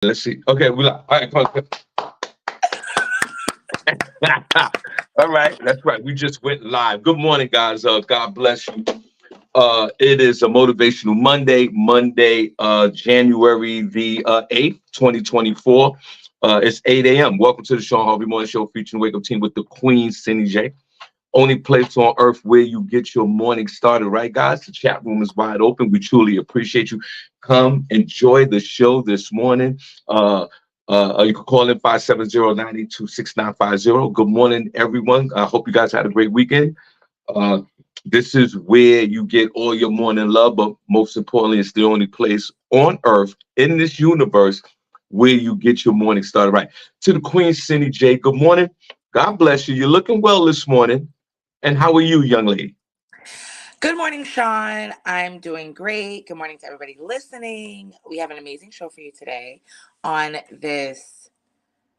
Let's see. Okay, we like, all right, come on. All right, that's right. We just went live. Good morning, guys. God bless you. It is a motivational Monday, January the 8th, 2024. It's 8 a.m. Welcome to the Shawn Harvey Morning Show featuring Wake Up Team with the Queen, SennyJ. Only place on earth where you get your morning started, right, guys? The chat room is wide open. We truly appreciate you. Come enjoy the show this morning. You can call in 570-982-6950. Good morning, everyone. I hope you guys had a great weekend. Uh, this is where you get all your morning love, but most importantly, it's the only place on earth in this universe where you get your morning started right. To the Queen, SennyJ, good morning. God bless you. You're looking well this morning. And how are you, young lady? Good morning, Sean. I'm doing great. Good morning to everybody listening. We have an amazing show for you today on this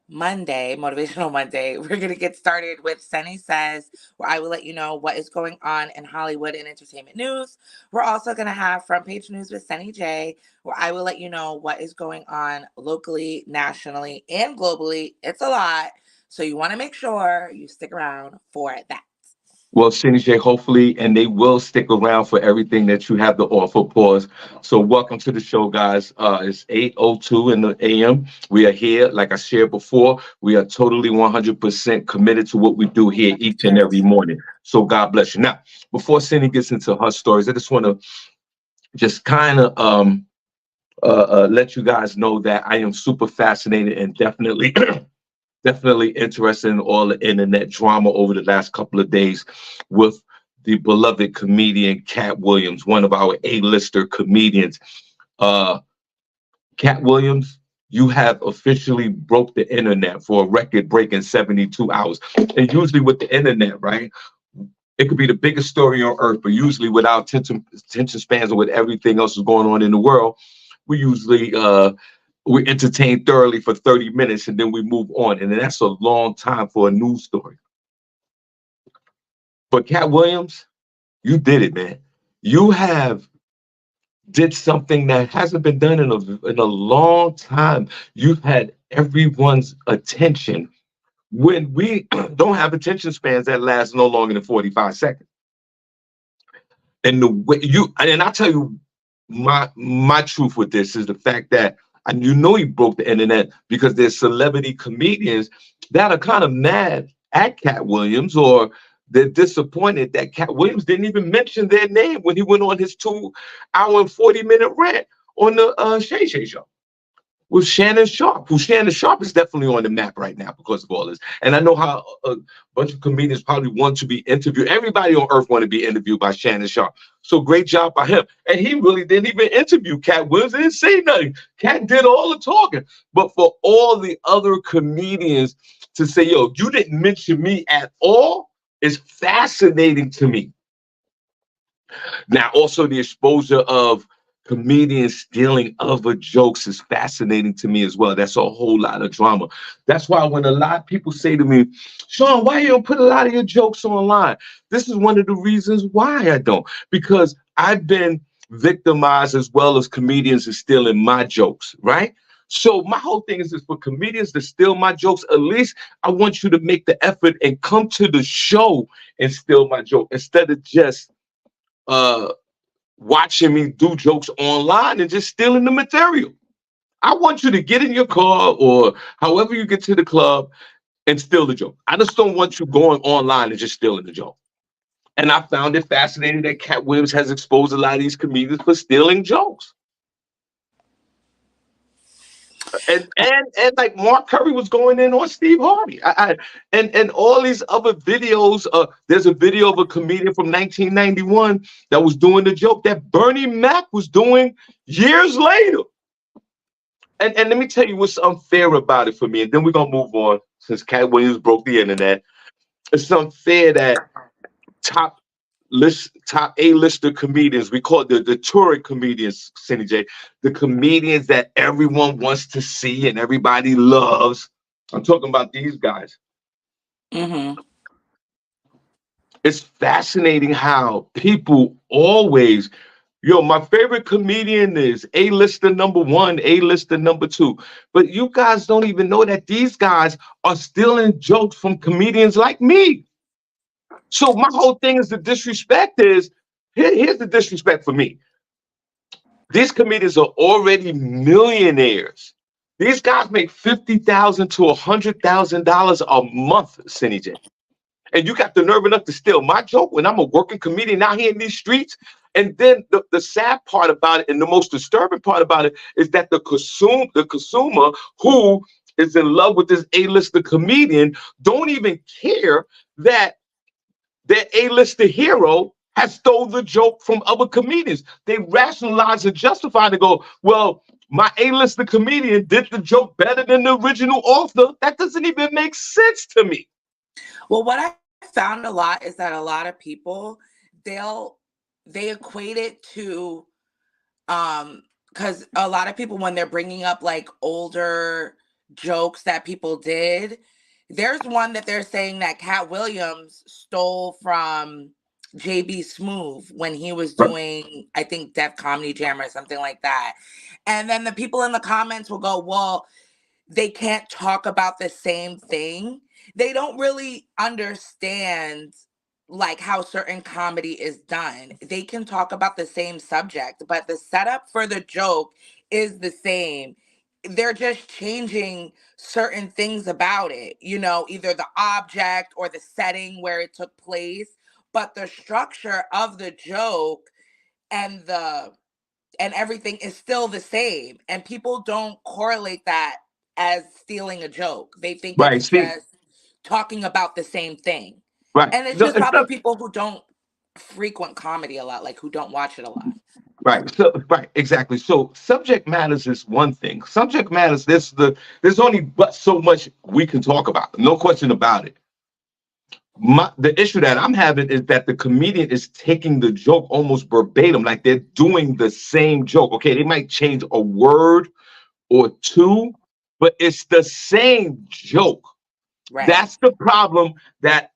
Monday, Motivational Monday. We're going to get started with Senny Says, where I will let you know what is going on in Hollywood and entertainment news. We're also going to have Front Page News with SennyJ, where I will let you know what is going on locally, nationally, and globally. It's a lot. So you want to make sure you stick around for that. Well, SennyJ, hopefully, and they will stick around for everything that you have to offer. Pause. So, welcome to the show, guys. It's 8:02 in the a.m. We are here, like I shared before. We are totally 100% committed to what we do here each and every morning. So, God bless you. Now, before Senny gets into her stories, I just want to just kind of let you guys know that I am super fascinated and definitely definitely interested in all the internet drama over the last couple of days with the beloved comedian Cat Williams, one of our A-lister comedians. Uh, Cat Williams, you have officially broke the internet for a record-breaking 72 hours. And usually with the internet, right? It could be the biggest story on earth, but usually without attention spans and with everything else is going on in the world, we usually we entertain thoroughly for 30 minutes and then we move on. And then that's a long time for a news story. But Cat Williams, you did it, man. You have did something that hasn't been done in a long time. You've had everyone's attention when we don't have attention spans that last no longer than 45 seconds. And the way you and I tell you my truth with this is the fact that and you know he broke the internet because there's celebrity comedians that are kind of mad at Cat Williams or they're disappointed that Cat Williams didn't even mention their name when he went on his 2 hour and 40-minute rant on the Shay Shay show with Shannon Sharp, who Shannon Sharp is definitely on the map right now because of all this. And I know how a bunch of comedians probably want to be interviewed. Everybody on earth want to be interviewed by Shannon Sharp. So great job by him. And he really didn't even interview Cat Williams. He didn't say nothing. Cat did all the talking. But for all the other comedians to say, yo, you didn't mention me at all is fascinating to me. Now, also the exposure of comedians stealing other jokes is fascinating to me as well. That's a whole lot of drama. That's why when a lot of people say to me, Sean, why you don't put a lot of your jokes online? This is one of the reasons why I don't. Because I've been victimized as well as comedians are stealing my jokes, right? So my whole thing is for comedians to steal my jokes, at least I want you to make the effort and come to the show and steal my joke instead of just uh watching me do jokes online and just stealing the material. I want you to get in your car or however you get to the club and steal the joke. I just don't want you going online and just stealing the joke. And I found it fascinating that Cat Williams has exposed a lot of these comedians for stealing jokes. And like Mark Curry was going in on Steve Harvey. And all these other videos. There's a video of a comedian from 1991 that was doing the joke that Bernie Mac was doing years later. And let me tell you what's unfair about it for me, and then we're gonna move on since Cat Williams broke the internet. It's unfair that top top A-lister comedians. We call it the touring comedians, Cindy J. The comedians that everyone wants to see and everybody loves. I'm talking about these guys. Mm-hmm. It's fascinating how people always Yo, my favorite comedian is A-lister number one, A-lister number two. But you guys don't even know that these guys are stealing jokes from comedians like me. So my whole thing is the disrespect is here's the disrespect for me. These comedians are already millionaires. These guys make $50,000 to $100,000 a month, SennyJ. And you got the nerve enough to steal my joke when I'm a working comedian out here in these streets. And then the sad part about it and the most disturbing part about it is that the consumer who is in love with this A-lister comedian don't even care that their A-lister hero has stole the joke from other comedians. They rationalize and justify and go, well, my A-lister comedian did the joke better than the original author. That doesn't even make sense to me. Well, what I found a lot is that a lot of people they'll they equate it to because a lot of people when they're bringing up like older jokes that people did, there's one that they're saying that Cat Williams stole from JB Smoove when he was Right. doing, I think, Def Comedy Jam or something like that. And then the people in the comments will go, well, they can't talk about the same thing. They don't really understand like how certain comedy is done. They can talk about the same subject, but the setup for the joke is the same. They're just changing certain things about it, either the object or the setting where it took place, but the structure of the joke and the and everything is still the same. And people don't correlate that as stealing a joke. They think Right. it's See, just talking about the same thing. right. And it's No, just it's probably not people who don't frequent comedy a lot, like who don't watch it a lot. right. So right, exactly. So subject matters is one thing. Subject matters, there's only but so much we can talk about. No question about it. The issue that I'm having is that the comedian is taking the joke almost verbatim, like they're doing the same joke. Okay, they might change a word or two, but it's the same joke. Right. That's the problem that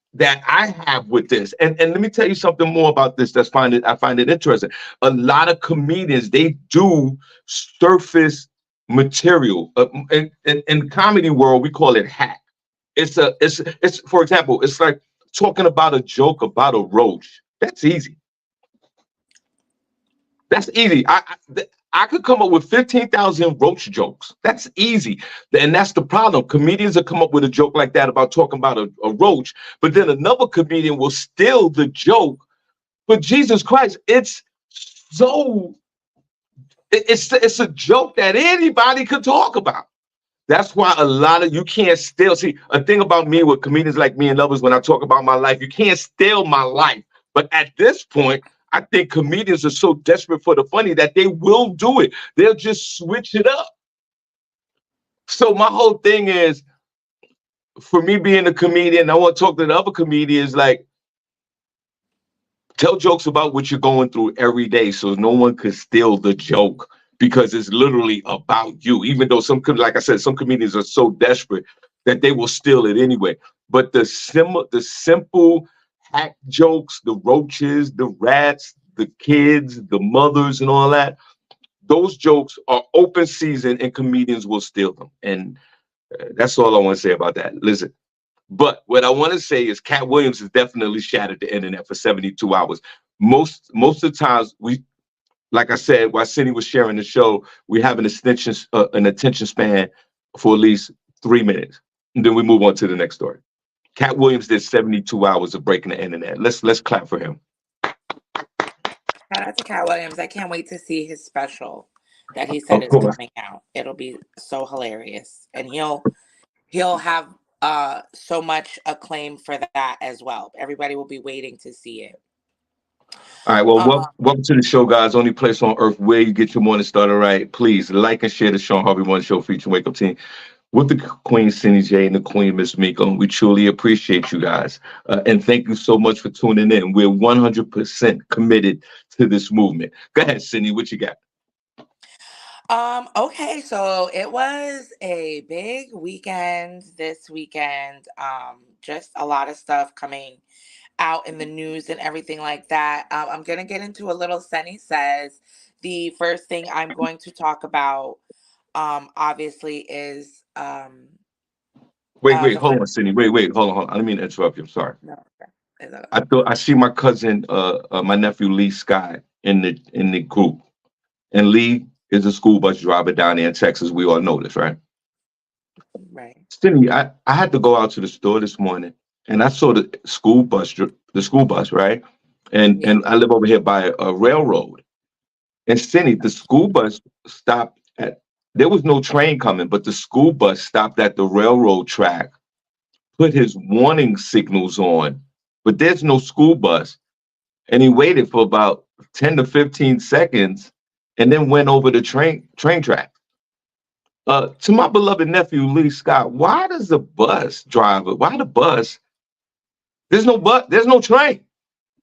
I have with this. And let me tell you something more about this. I find it interesting. A lot of comedians they do surface material. In the comedy world, we call it hack. It's for example, it's like talking about a joke about a roach. That's easy. That's easy. I could come up with 15,000 roach jokes. That's easy. And that's the problem. Comedians will come up with a joke like that about talking about a roach, but then another comedian will steal the joke. But Jesus Christ, so it's a joke that anybody could talk about. That's why a lot of you can't steal. See, a thing about me with comedians like me and others, when I talk about my life, you can't steal my life. But at this point, I think comedians are so desperate for the funny that they will do it. They'll just switch it up. So my whole thing is, for me being a comedian, I want to talk to the other comedians like, tell jokes about what you're going through every day so no one could steal the joke because it's literally about you. Even though like I said, some comedians are so desperate that they will steal it anyway. But the simple hack jokes, the roaches, the rats, the kids, the mothers, and all that, those jokes are open season and comedians will steal them. And that's all I want to say about that. Listen, but what I want to say is Cat Williams has definitely shattered the internet for 72 hours. Most of the times like I said, while Cindy was sharing the show, we have an attention span for at least 3 minutes. And then we move on to the next story. Cat Williams did 72 hours of breaking the internet. Let's clap for him. Shout out to Cat Williams. I can't wait to see his special that he said Of is course. coming out. It'll be so hilarious. And he'll have so much acclaim for that as well. Everybody will be waiting to see it. All right. Well, Um, welcome to the show, guys. Only place on earth where you get your morning started right. Please like and share the Shawn Harvey One Show featuring Wake Up Team with the Queen SennyJ and the Queen Miss Miko. We truly appreciate you guys. And thank you so much for tuning in. We're 100% committed to this movement. Go ahead, Cindy. What you got? okay, so it was a big weekend this weekend. Just a lot of stuff coming out in the news and everything like that. I'm going to get into a little Senny says. The first thing I'm going to talk about, obviously, is Wait, the hold first. on, Cindy. Wait, hold on. I didn't mean to interrupt you. I'm sorry. No, okay. Is that I okay? thought I see my cousin, my nephew Lee Scott in the group, and Lee is a school bus driver down there in Texas. We all know this, right? Right. Cindy, I had to go out to the store this morning, and I saw the school bus, right? Yeah. And I live over here by a railroad. And Cindy, the school bus stopped at. There was no train coming, but the school bus stopped at the railroad track, put his warning signals on, but there's no school bus. And he waited for about 10 to 15 seconds and then went over the train track. To my beloved nephew Lee Scott, why does the bus driver, why the bus? There's no train.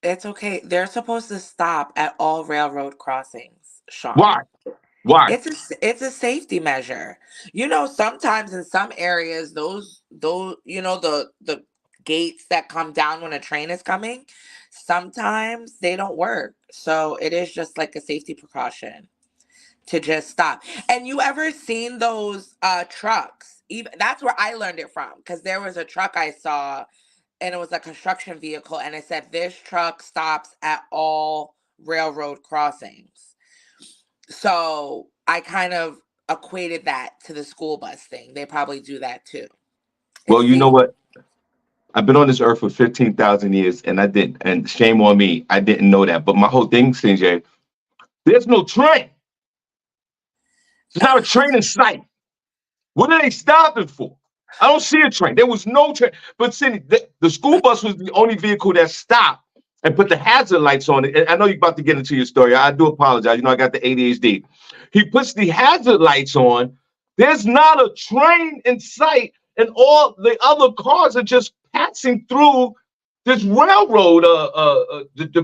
It's okay. They're supposed to stop at all railroad crossings, Why? Sean. Why? It's a safety measure. You know, sometimes in some areas, those the gates that come down when a train is coming, sometimes they don't work. So it is just like a safety precaution to just stop. And you ever seen those trucks? Even that's where I learned it from because there was a truck I saw and it was a construction vehicle and it said this truck stops at all railroad crossings. So I kind of equated that to the school bus thing. They probably do that too. Well, It's you know safe. what? I've been on this earth for 15,000 years and I didn't, and shame on me, I didn't know that. But my whole thing, CJ, there's no train. There's not a train in sight. What are they stopping for? I don't see a train. There was no train. But see, the school bus was the only vehicle that stopped and put the hazard lights on it. And I know you're about to get into your story. I do apologize. You know, I got the ADHD. He puts the hazard lights on. There's not a train in sight, and all the other cars are just passing through this railroad,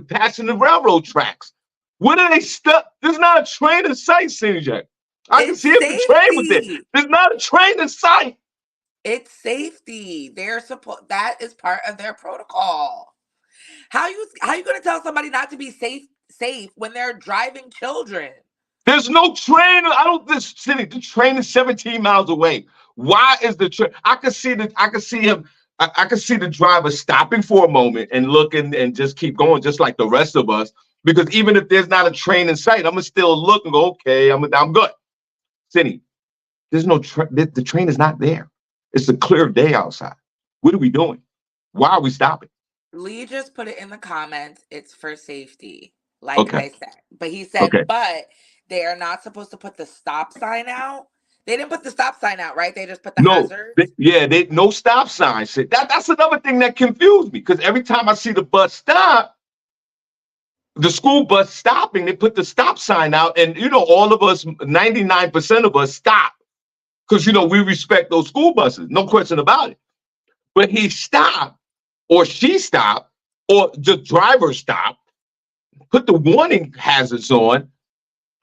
passing the railroad tracks. What are they stuck? There's not a train in sight, CJ. I can It's see if the train was there. safety. There's not a train in sight. It's safety. They're supposed that is part of their protocol. How you gonna tell somebody not to be safe when they're driving children? There's no train. I don't. This city. The train is 17 miles away. Why is the train? I could see the. I could see him. I could see the driver stopping for a moment and looking and just keep going, just like the rest of us. Because even if there's not a train in sight, I'm gonna still look and go, okay, I'm good. City. There's no train. The train is not there. It's a clear day outside. What are we doing? Why are we stopping? Lee just put it in the comments. It's for safety, like Okay. I said. But he said, Okay. but they are not supposed to put the stop sign out. They didn't put the stop sign out, right? They just put the No, hazards. they no stop signs. That's another thing that confused me because every time I see the bus stop, the school bus stopping, they put the stop sign out, and all of us, 99% of us, stop because we respect those school buses, no question about it. But he stopped, or she stopped, or the driver stopped, put the warning hazards on,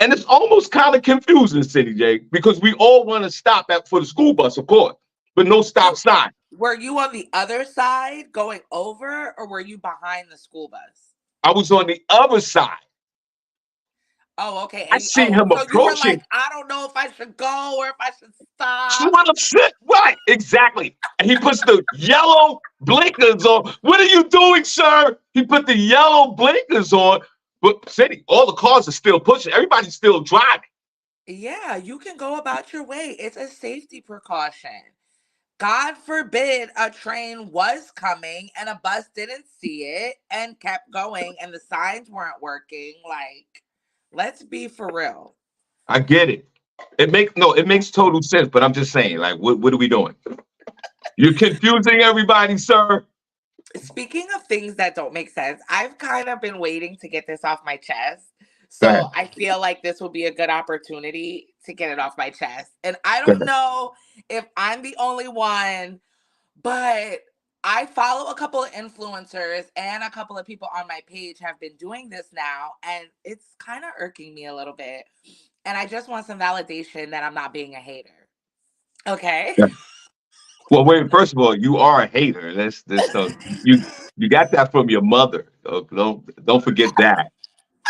and it's almost kind of confusing, City J, because we all want to stop for the school bus, of course, but no stop So sign. were you on the other side going over, or were you behind the school bus? I was on the other side. Oh, okay. I seen him So you were approaching. like, I don't know if I should go or if I should So stop. what I'm saying, right? Exactly. And he puts the yellow blinkers on. What are you doing, sir? He put the yellow blinkers on, but City, all the cars are still pushing. Everybody's still driving. Yeah, you can go about your way. It's a safety precaution. God forbid a train was coming and a bus didn't see it and kept going and the signs weren't working. Like, let's be for real. I get it. It makes total sense. But I'm just saying, like, what are we doing? You're confusing everybody, sir. Speaking of things that don't make sense, I've kind of been waiting to get this off my chest. Go So ahead. I feel like this will be a good opportunity to get it off my chest. And I Go don't ahead. know if I'm the only one, but I follow a couple of influencers and a couple of people on my page have been doing this now. And it's kind of irking me a little bit. And I just want some validation that I'm not being a hater. Okay. Yeah. Well, wait. First of all, you are a hater. That's you. You got that from your mother. Don't forget that.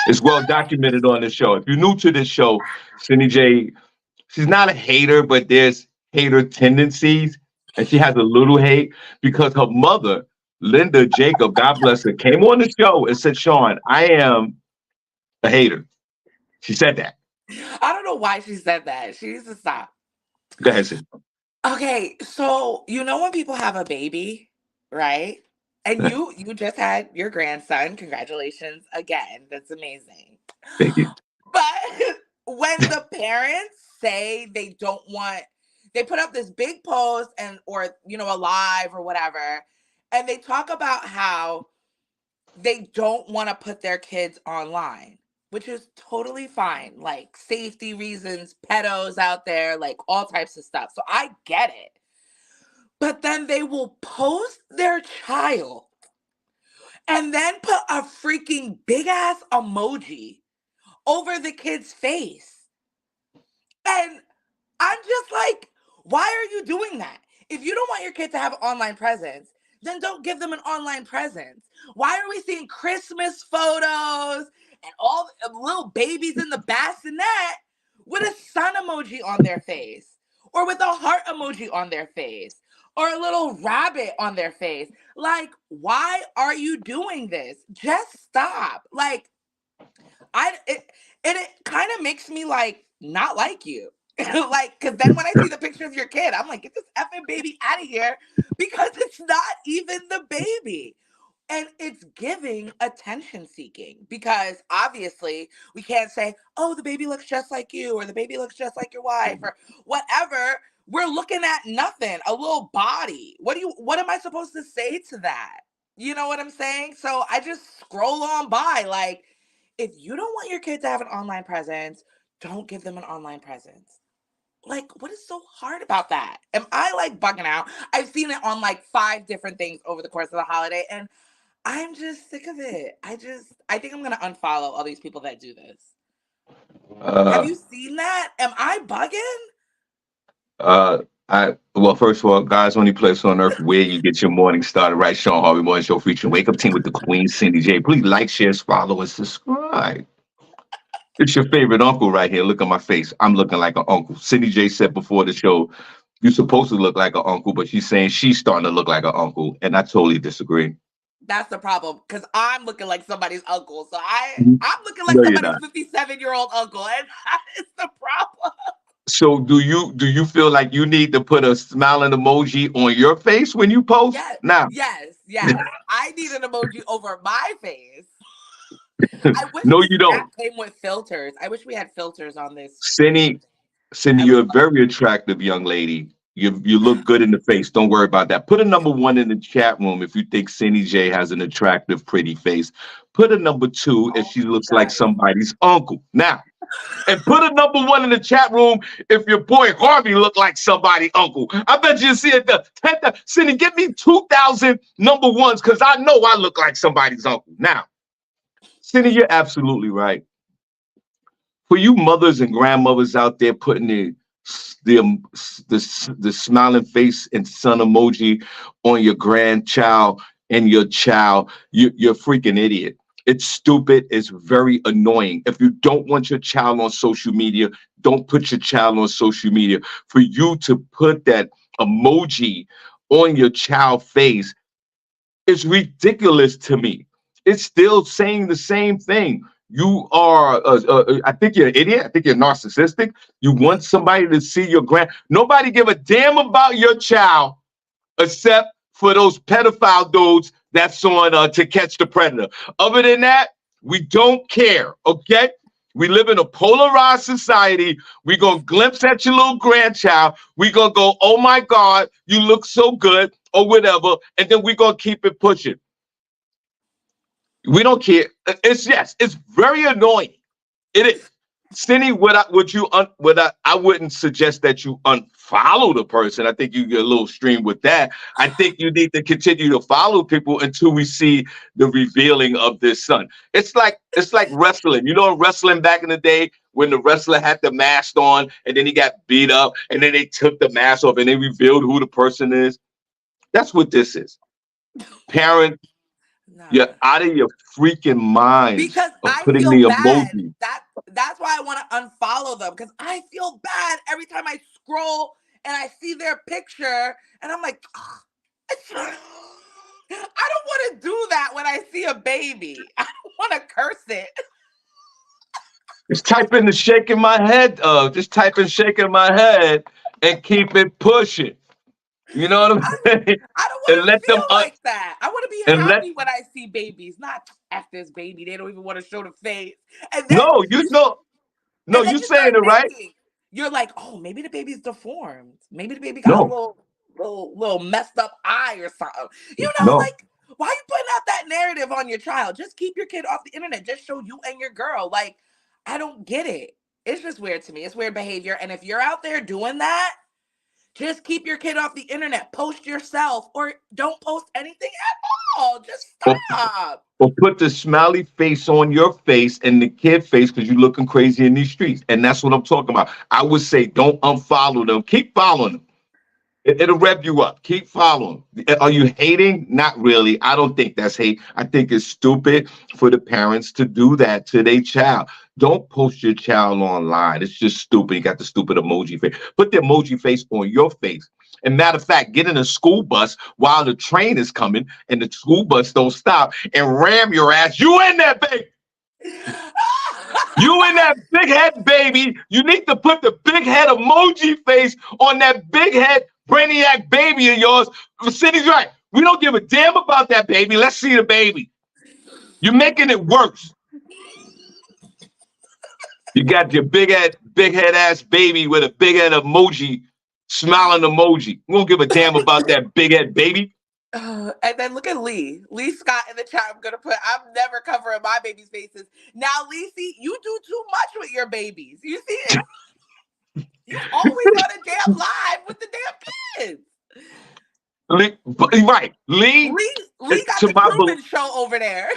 It's well documented on the show. If you're new to this show, Cindy J, she's not a hater, but there's hater tendencies, and she has a little hate because her mother, Linda Jacob, God bless her, came on the show and said, "Shawn, I am a hater." She said that. I don't know why she said that. She needs to stop. Go ahead, Cindy. Okay, so you know when people have a baby, right? And you just had your grandson. Congratulations again. That's amazing. Thank you. But when the parents say they don't want, they put up this big post and or a live or whatever, and they talk about how they don't want to put their kids online, which is totally fine. Like safety reasons, pedos out there, like all types of stuff. So I get it. But then they will post their child and then put a freaking big ass emoji over the kid's face. And I'm just like, why are you doing that? If you don't want your kid to have an online presence, then don't give them an online presence. Why are we seeing Christmas photos and all the little babies in the bassinet with a sun emoji on their face or with a heart emoji on their face or a little rabbit on their face? Like, why are you doing this? Just stop. Like, and it kind of makes me like not like you. Like, because then when I see the picture of your kid, I'm like, get this effing baby out of here because it's not even the baby. And it's giving attention seeking because obviously we can't say, oh, the baby looks just like you or the baby looks just like your wife or whatever. We're looking at nothing, a little body. What am I supposed to say to that? You know what I'm saying? So I just scroll on by. Like, if you don't want your kid to have an online presence, don't give them an online presence. Like, what is so hard about that? Am I like bugging out? I've seen it on like 5 different things over the course of the holiday, and I'm just sick of it. I think I'm gonna unfollow all these people that do this. Have Uh, you seen that? Am I bugging? uh, well, first of all, God's only place on earth where you get your morning started, right? Shawn Harvey Morning Show featuring Wake Up Team with the Queen, Cindy J. Please like, share, follow, and subscribe. It's your favorite uncle right here. Look at my face. I'm looking like an uncle. Cindy J said before the show, you're supposed to look like an uncle, but she's saying she's starting to look like an uncle, and I totally disagree. That's the problem because I'm looking like somebody's uncle. So Mhm. I'm looking like No, you're somebody's not. 57-year-old uncle, and that is the problem. So do you feel like you need to put a smiling emoji on your face when you post? Yes, Now, yes. I need an emoji over my face. I wish no, this you don't. app came with filters. I wish we had filters on this. Cindy, Cindy, I would you're a love. very attractive young lady. You look good in the face. Don't worry about that. Put a number one in the chat room if you think Cindy J has an attractive, pretty face. Put a number two if Oh she looks my like god. somebody's uncle. Now, and put a number one in the chat room if your boy Harvey looked like somebody's uncle. I bet you see it. Cindy, give me 2,000 number ones because I know I look like somebody's uncle. Now, Cindy, you're absolutely right. For you mothers and grandmothers out there putting the the smiling face and sun emoji on your grandchild and your child, you're a freaking idiot. It's stupid. It's very annoying. If you don't want your child on social media, don't put your child on social media. For you to put that emoji on your child face, it's ridiculous to me. It's still saying the same thing. You are, I think you're an idiot. I think you're narcissistic. You want somebody to see your grand. Nobody give a damn about your child except for those pedophile dudes that's on To Catch the Predator. Other than that, we don't care. Okay. We live in a polarized society. We're going to glimpse at your little grandchild. We're going to go, oh my God, you look so good, or whatever. And then we're going to keep it pushing. We don't care. Yes, it's very annoying. It is. Cindy, I wouldn't suggest that you unfollow the person. I think you get a little stream with that. I think you need to continue to follow people until we see the revealing of this son. It's like wrestling. You know, wrestling back in the day when the wrestler had the mask on and then he got beat up and then they took the mask off and they revealed who the person is. That's what this is. Parent. Nah. You're out of your freaking minds Because of I putting feel the bad. emoji. That's why I want to unfollow them because I feel bad every time I scroll and I see their picture and I'm like, "Ugh, I don't want to do that when I see a baby. I don't want to curse it. Just type in the shaking my head. Just type in shaking my head and keep it pushing. You know what I'm saying? I don't And want to let them feel like that. I want to be and let happy when I see babies, not F this baby. They don't even want to show the face. And then no, you you know, no, And then you you start saying it right. thinking, you're like, oh, maybe the baby's deformed. Maybe the baby got a No, little messed up eye or something. no. Like, why are you putting out that narrative on your child? Just keep your kid off the internet. Just show you and your girl. Like, I don't get it. It's just weird to me. It's weird behavior. And if you're out there doing that, just keep your kid off the internet. Post yourself or don't post anything at all. Just Or, stop. or put the smiley face on your face and the kid face because you're looking crazy in these streets. And that's what I'm talking about. I would say don't unfollow them. Keep following them. It'll rev you up. Keep following. Are you hating? Not really. I don't think that's hate. I think it's stupid for the parents to do that to their child. Don't post your child online. It's just stupid. You got the stupid emoji face. Put the emoji face on your face. And matter of fact, get in a school bus while the train is coming and the school bus don't stop and ram your ass. You in there, baby. You and that big head baby, you need to put the big head emoji face on that big head brainiac baby of yours. Cindy's right. We don't give a damn about that baby. Let's see the baby. You're making it worse. You got your big head ass baby with a big head emoji, smiling emoji. We don't give a damn about that big head baby. And then look at Lee. Lee Scott in the chat. I'm never covering my babies' faces. Now, Lee, see, you do too much with your babies. You see it? You always on a damn live with the damn kids. Lee, right. Lee, Lee got to the my Truman Show over there.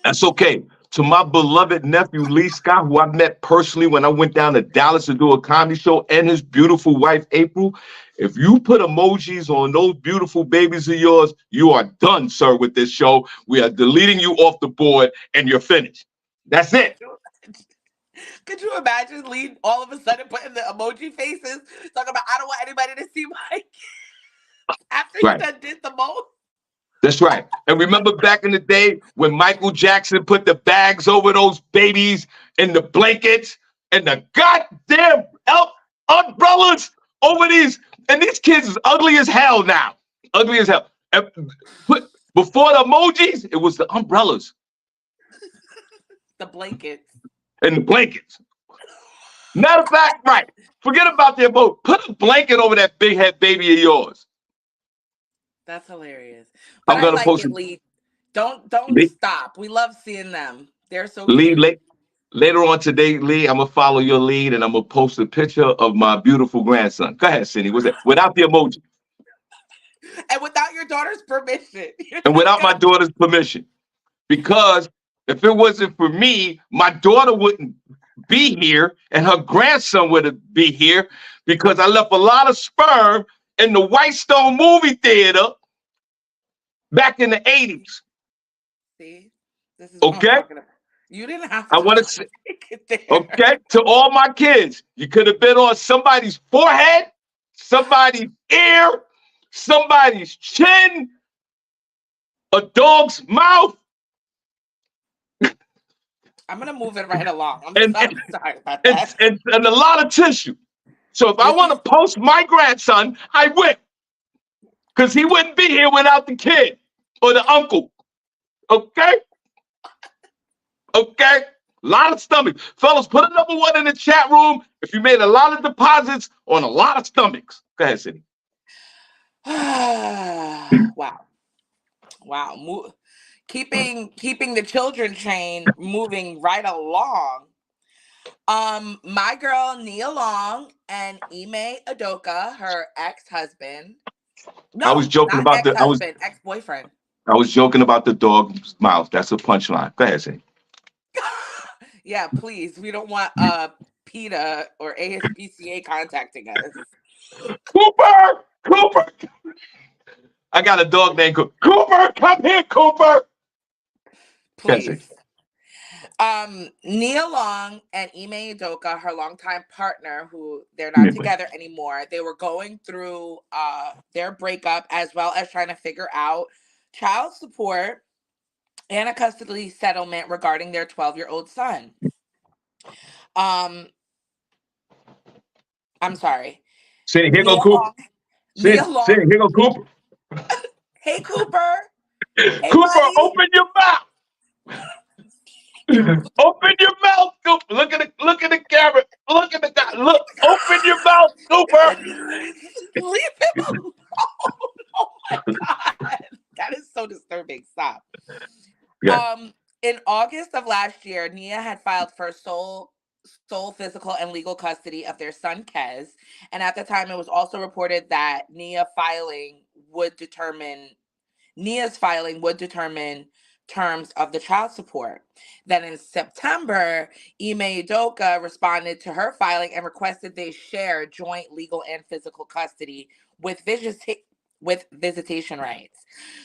That's okay. To my beloved nephew Lee Scott, who I met personally when I went down to Dallas to do a comedy show, and his beautiful wife April. If you put emojis on those beautiful babies of yours, you are done, sir, with this show. We are deleting you off the board and you're finished. That's it. Could you imagine Lee all of a sudden putting the emoji faces, talking about, I don't want anybody to see my kids after he Right. done did the most? That's right. And remember back in the day when Michael Jackson put the bags over those babies and the blankets and the goddamn umbrellas over these, and these kids is ugly as hell now. Ugly as hell. And before the emojis, it was the umbrellas The blankets. and the blankets. Matter of fact, right. Forget about the emoji. Put a blanket over that big head baby of yours. That's hilarious. But I'm I gonna like post it, it. Lee. Don't Lee, stop. We love seeing them. They're so Lee, cute. later on today, Lee, I'm gonna follow your lead and I'm gonna post a picture of my beautiful grandson. Go ahead, Cindy. What's that? Without the emoji And without your daughter's permission. You're and just without my gonna daughter's permission. Because if it wasn't for me, my daughter wouldn't be here and her grandson wouldn't be here because I left a lot of sperm in the Whitestone movie theater back in the 80s. see. This is what I'm Okay? talking about. You didn't have I to want to say, take it there. okay, to all my kids, you could have been on somebody's forehead, somebody's ear, somebody's chin, a dog's mouth, I'm gonna move it right along. and I'm sorry about and, that. and a lot of tissue. So if I This want is to post my grandson, I will, because he wouldn't be here without the kid or the uncle. Okay? Okay? A lot of stomachs. Fellas, put a number one in the chat room if you made a lot of deposits on a lot of stomachs. Go ahead, Cindy. wow. Wow. Keeping the children train moving right along. My girl Nia Long and Ime Adoka, her ex-husband. I was No, joking not about the ex-husband, ex-boyfriend. I was joking about the dog's mouth. That's a punchline. Go ahead, Cindy. Yeah, please. We don't want PETA or ASPCA contacting us. Cooper! Cooper! I got a dog named Cooper. Cooper, come here, Cooper. Cassie. Please. Nia Long and Ime Udoka, her longtime partner, who they're not Anyway. together anymore, they were going through their breakup as well as trying to figure out child support and a custody settlement regarding their 12-year-old son. Um, I'm sorry. Cindy, here go Nia Cooper. Long. Nia Cindy, Long. Cindy, here go Cooper. Hey Cooper. Hey Cooper, buddy. open your mouth. Open your mouth, Cooper. Look at the camera. Look at the guy. Look, open your mouth, Cooper. Leave him alone. Oh my god. That is so disturbing. Stop. Yeah. In August of last year, Nia had filed for sole physical and legal custody of their son Kez, and at the time, it was also reported that Nia's filing would determine terms of the child support. Then in September, Ime Udoka responded to her filing and requested they share joint legal and physical custody with visitation rights.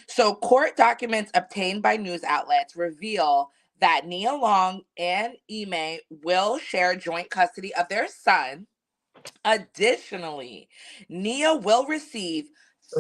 So court documents obtained by news outlets reveal that Nia Long and Ime will share joint custody of their son. Additionally, Nia will receive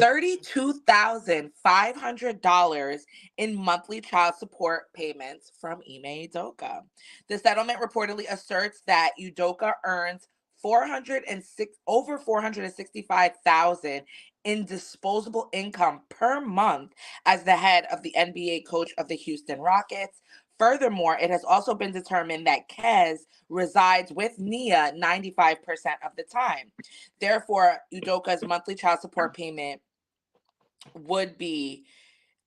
$32,500 in monthly child support payments from Ime Udoka. The settlement reportedly asserts that Udoka earns 406 over 465,000 in disposable income per month as the head of the NBA coach of the Houston Rockets. Furthermore, it has also been determined that Kez resides with Nia 95% of the time. Therefore, Udoka's monthly child support payment would be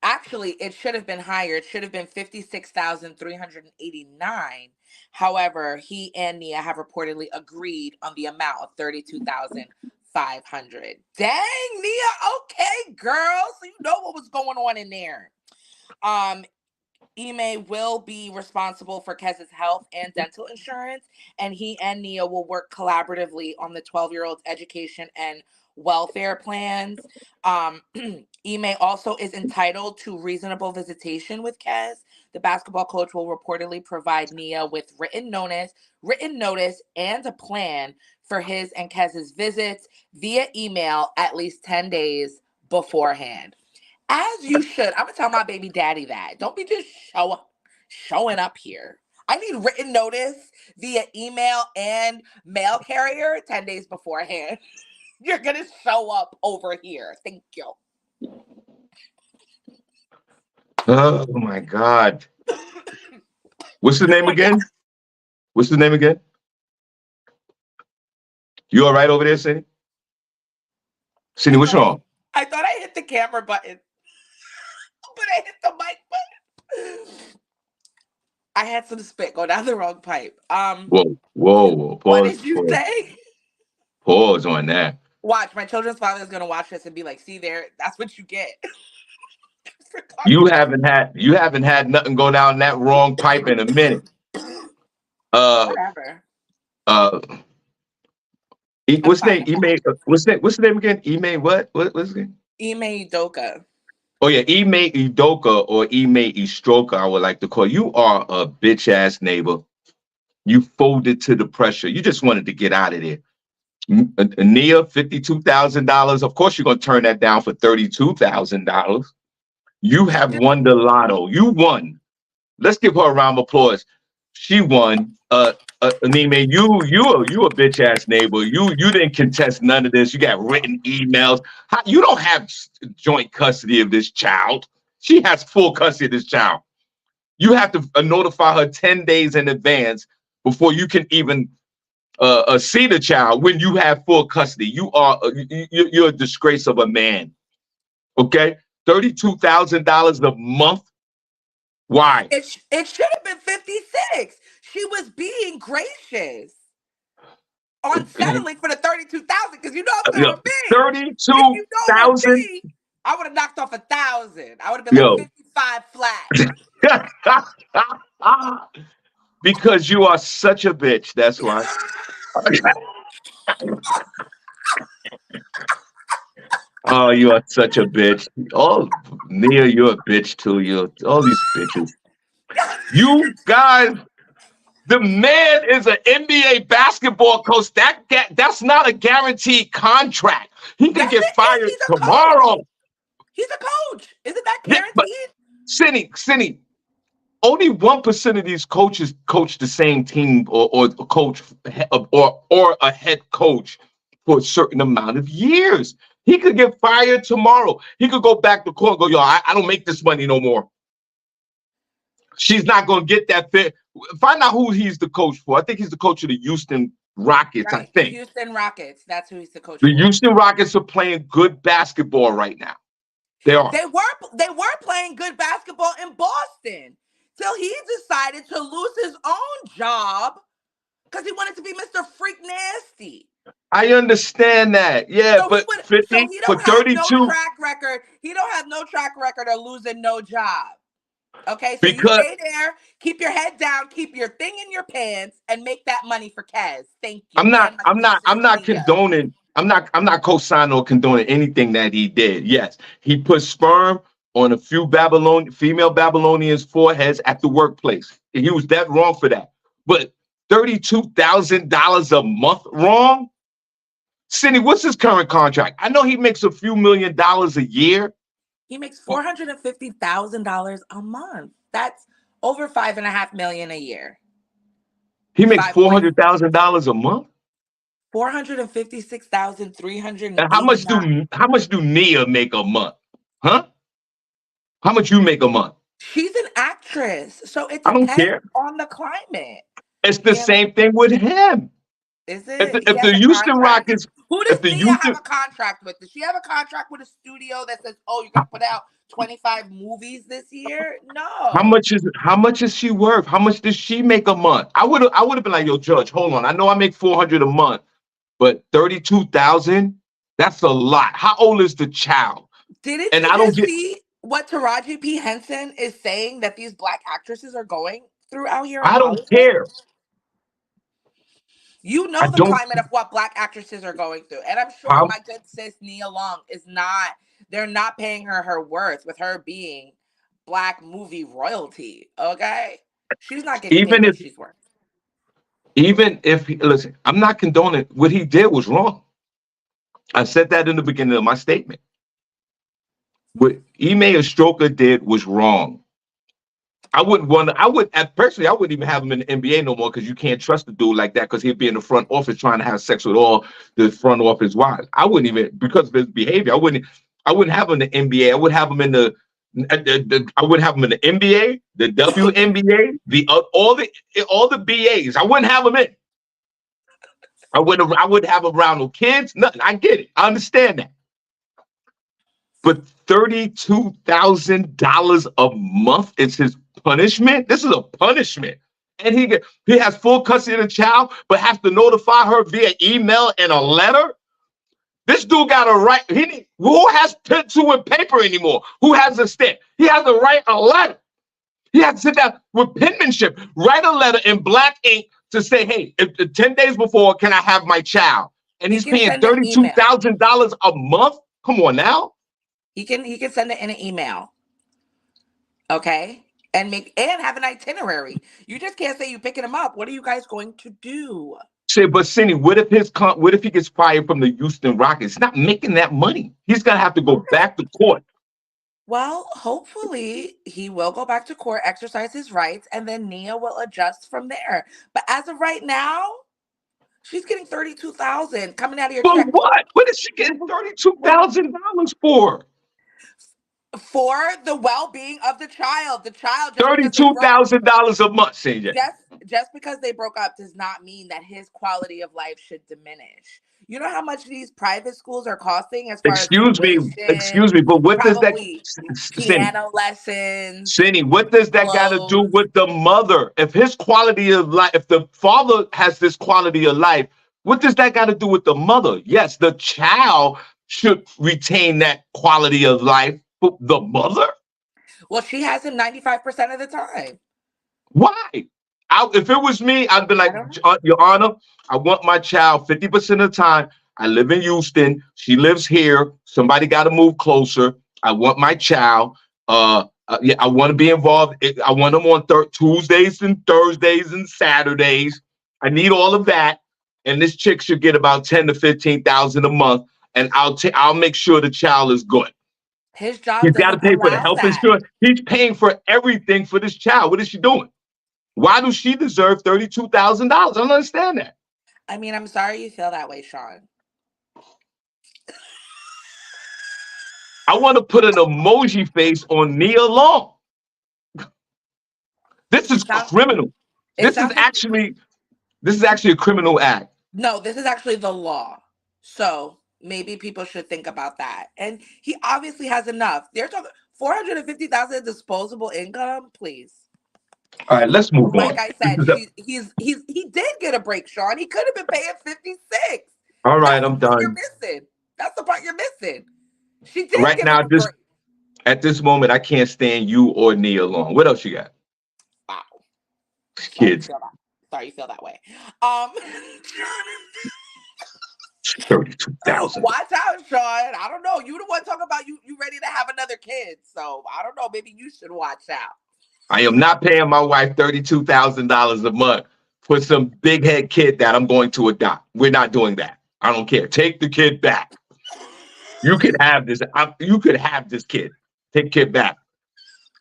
actually it should have been higher. It should have been 56,389. However, he and Nia have reportedly agreed on the amount of 32,500. Dang, Nia, okay, girl. So you know what was going on in there. Ime will be responsible for Kez's health and dental insurance, and he and Nia will work collaboratively on the 12-year-old's education and welfare plans. Ime also is entitled to reasonable visitation with Kez. The basketball coach will reportedly provide Nia with written notice, and a plan for his and Kez's visits via email at least 10 days beforehand. As you should. I'm gonna tell my baby daddy that. Don't be just showing up here. I need written notice via email and mail carrier 10 days beforehand. You're gonna show up over here. Thank you. Oh my God. What's the Oh name my god. again? What's the name again? You all right over there, Cindy? Cindy, I what's thought I wrong? I thought I hit the camera button, but I hit the mic button. I had some spit go down the wrong pipe. Whoa, whoa, whoa. What Pause, did you pause, say? pause on that. Watch, my children's father is gonna watch this and be like, "See there, that's what you get for talking You haven't had nothing go down that wrong pipe in a minute. Uh whatever." uh I'm what's the fine. name? Email what's the name again? Email what's the name? Ime Udoka. Oh yeah, Email Udoka or Email Istroka, I would like to call. You are a bitch ass neighbor. You folded to the pressure. You just wanted to get out of there. Nia, $52,000. Of course, you're gonna turn that down for $32,000. You have won the lotto. You won. Let's give her a round of applause. She won. Nime, you a bitch ass neighbor. You didn't contest none of this. You got written emails. You don't have joint custody of this child. She has full custody of this child. You have to notify her 10 days in advance before you can even see the child when you have full custody. You're a disgrace of a man. Okay, $32,000 a month. Why? It should have been 56. She was being gracious on settling for the 32,000 because you know I'm Yo, gonna be. If you know I'm gonna 32,000. be, I would have knocked off 1,000. I would have been like Yo, 55 flat. because you are such a bitch. That's why. Oh, you are such a bitch. Oh, Nia, you're a bitch too. You all these bitches. You guys, the man is an NBA basketball coach. That's not a guaranteed contract. He could Yes, get it is. fired He's a coach. tomorrow. He's a coach. Isn't that Yeah, but guaranteed? Cindy, only 1% of these coaches coach the same team or coach or a head coach for a certain amount of years. He could get fired tomorrow. He could go back to court and go, yo, I don't make this money no more. She's not going to get that fit. Find out who he's the coach for. I think he's the coach of the Houston Rockets, I Right. The think. Houston Rockets. That's who he's the coach The for. Houston Rockets are playing good basketball right now. They are. They were playing good basketball in Boston till he decided to lose his own job because he wanted to be Mr. Freak Nasty. I understand that. Yeah, So he but would. So 50 he for don't have no 32 track record. He don't have no track record of losing no job. Okay, so you because stay there, keep your head down, keep your thing in your pants, and make that money for Kez. Thank you. And my I'm sister not Nia. condoning, I'm not co-signing or condoning anything that he did. Yes, he put sperm on a few female Babylonians' foreheads at the workplace. He was that wrong for that. But $32,000 a month wrong? Cindy, what's his current contract? I know he makes a few $1,000,000 a year. He makes $450,000 a month. That's over 5.5 million a year. He makes 5 point $400,000 a month. 456,389. And how much do Nia make a month? Huh? How much you make a month? She's an actress, so it I don't depends care. on the climate. It's the You know, same thing with him. is it? He If has the a Houston contract. Rockets, Who does if the Nia have Houston, a contract with? Does she have a contract with a studio that says, "Oh, you're gonna put out 25 movies this year"? No. how much is she worth? How much does she make a month? I would have been like, yo, Judge, hold on. I know I make 400 a month, but 32,000, that's a lot. How old is the child? Didn't And you I don't just get. see what Taraji P. Henson is saying that these black actresses are going through out here in I don't Hollywood? care. You I know the don't. climate of what black actresses are going through. And I'm sure How my good sis Nia Long is not, they're not paying her her worth with her being black movie royalty. Okay? She's not getting paid even what if she's worth. listen, I'm not condoning what he did was wrong. I said that in the beginning of my statement. What Ime Ostroka did was wrong. I would, at personally, I wouldn't even have him in the NBA no more because you can't trust a dude like that because he'd be in the front office trying to have sex with all the front office wives. I wouldn't even, because of his behavior, I wouldn't have him in the NBA. I would have him in I would have him in the NBA, the WNBA, all the BAs. I wouldn't have him in. I wouldn't have him around no kids, nothing. I get it. I understand that. But $32,000 a month is his punishment. This is a punishment. And he has full custody of the child, but has to notify her via email and a letter. This dude got a right. Who has pencil and paper anymore? Who has a stamp? He has to write a letter. He has to sit down with penmanship, write a letter in black ink to say, hey, 10 days before, can I have my child? And He he's can paying send an email. $32,000 a month? Come on now. He can send it in an email. Okay? And have an itinerary. You just can't say you picking him up. What are you guys going to do? Say, but Cindy, what if he gets fired from the Houston Rockets? He's not making that money. He's gonna have to go back to court. Well, hopefully he will go back to court, exercise his rights, and then Nia will adjust from there. But as of right now, she's getting 32,000 coming out of your For check what? What is she getting $32,000 for? for the well-being of the child. The child, $32,000 a month, CJ. just because they broke up does not mean that his quality of life should diminish. You know how much these private schools are costing as far as tuition, Excuse me, but what does that, probably Cindy? piano lessons, Cindy, what does that got to do clothes. with the mother? If his quality of life, if the father has this quality of life, what does that got to do with the mother? Yes, the child should retain that quality of life, but the mother? Well, she has him 95% of the time. Why? If it was me, I'd be I like, don't know. Your Honor, I want my child 50% of the time. I live in Houston. She lives here. Somebody got to move closer. I want my child. Yeah, I want to be involved. I want them on Tuesdays and Thursdays and Saturdays. I need all of that. And this chick should get about 10 to 15,000 a month. And I'll make sure the child is good. His job He's got to doesn't pay for the allow health that. insurance. He's paying for everything for this child. What is she doing? Why does she deserve $32,000? I don't understand that. I mean, I'm sorry you feel that way, Shawn. I want to put an emoji face on Nia Long. This is It sounds criminal. it This is sounds like actually this is actually a criminal act. no, this is actually the law. So maybe people should think about that. And he obviously has enough. They're talking 450,000 disposable income, please. All right, let's move Like on. I said, he did get a break, Shawn. He could have been paying 56. All right, That's the I'm part you're done. missing. That's the part you're missing. She did Right give him now, a break. at this moment, I can't stand you or Nia Long. What else you got? Wow. Sorry you Kids, feel that. Sorry you feel that way. Um 32,000. watch out, Shawn. I don't know. You the one talking about you ready to have another kid. So I don't know. Maybe you should watch out. I am not paying my wife $32,000 a month for some big head kid that I'm going to adopt. We're not doing that. I don't care. Take the kid back. You could have this. You could have this kid. Take kid back.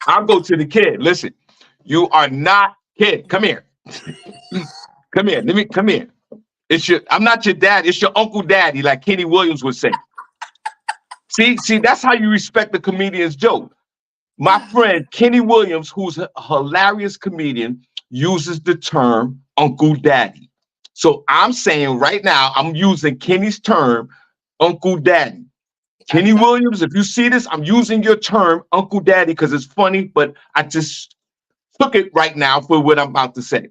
I'll go to the kid. Listen, you are not kid. Come here. Come here. Let me come here. I'm not your dad. It's your uncle daddy, like Kenny Williams would say. See, that's how you respect the comedian's joke. My friend Kenny Williams, who's a hilarious comedian, uses the term Uncle Daddy. So I'm saying right now, I'm using Kenny's term, Uncle Daddy. I'm Kenny sorry. Williams, if you see this, I'm using your term, Uncle Daddy, because it's funny, but I just took it right now for what I'm about to say.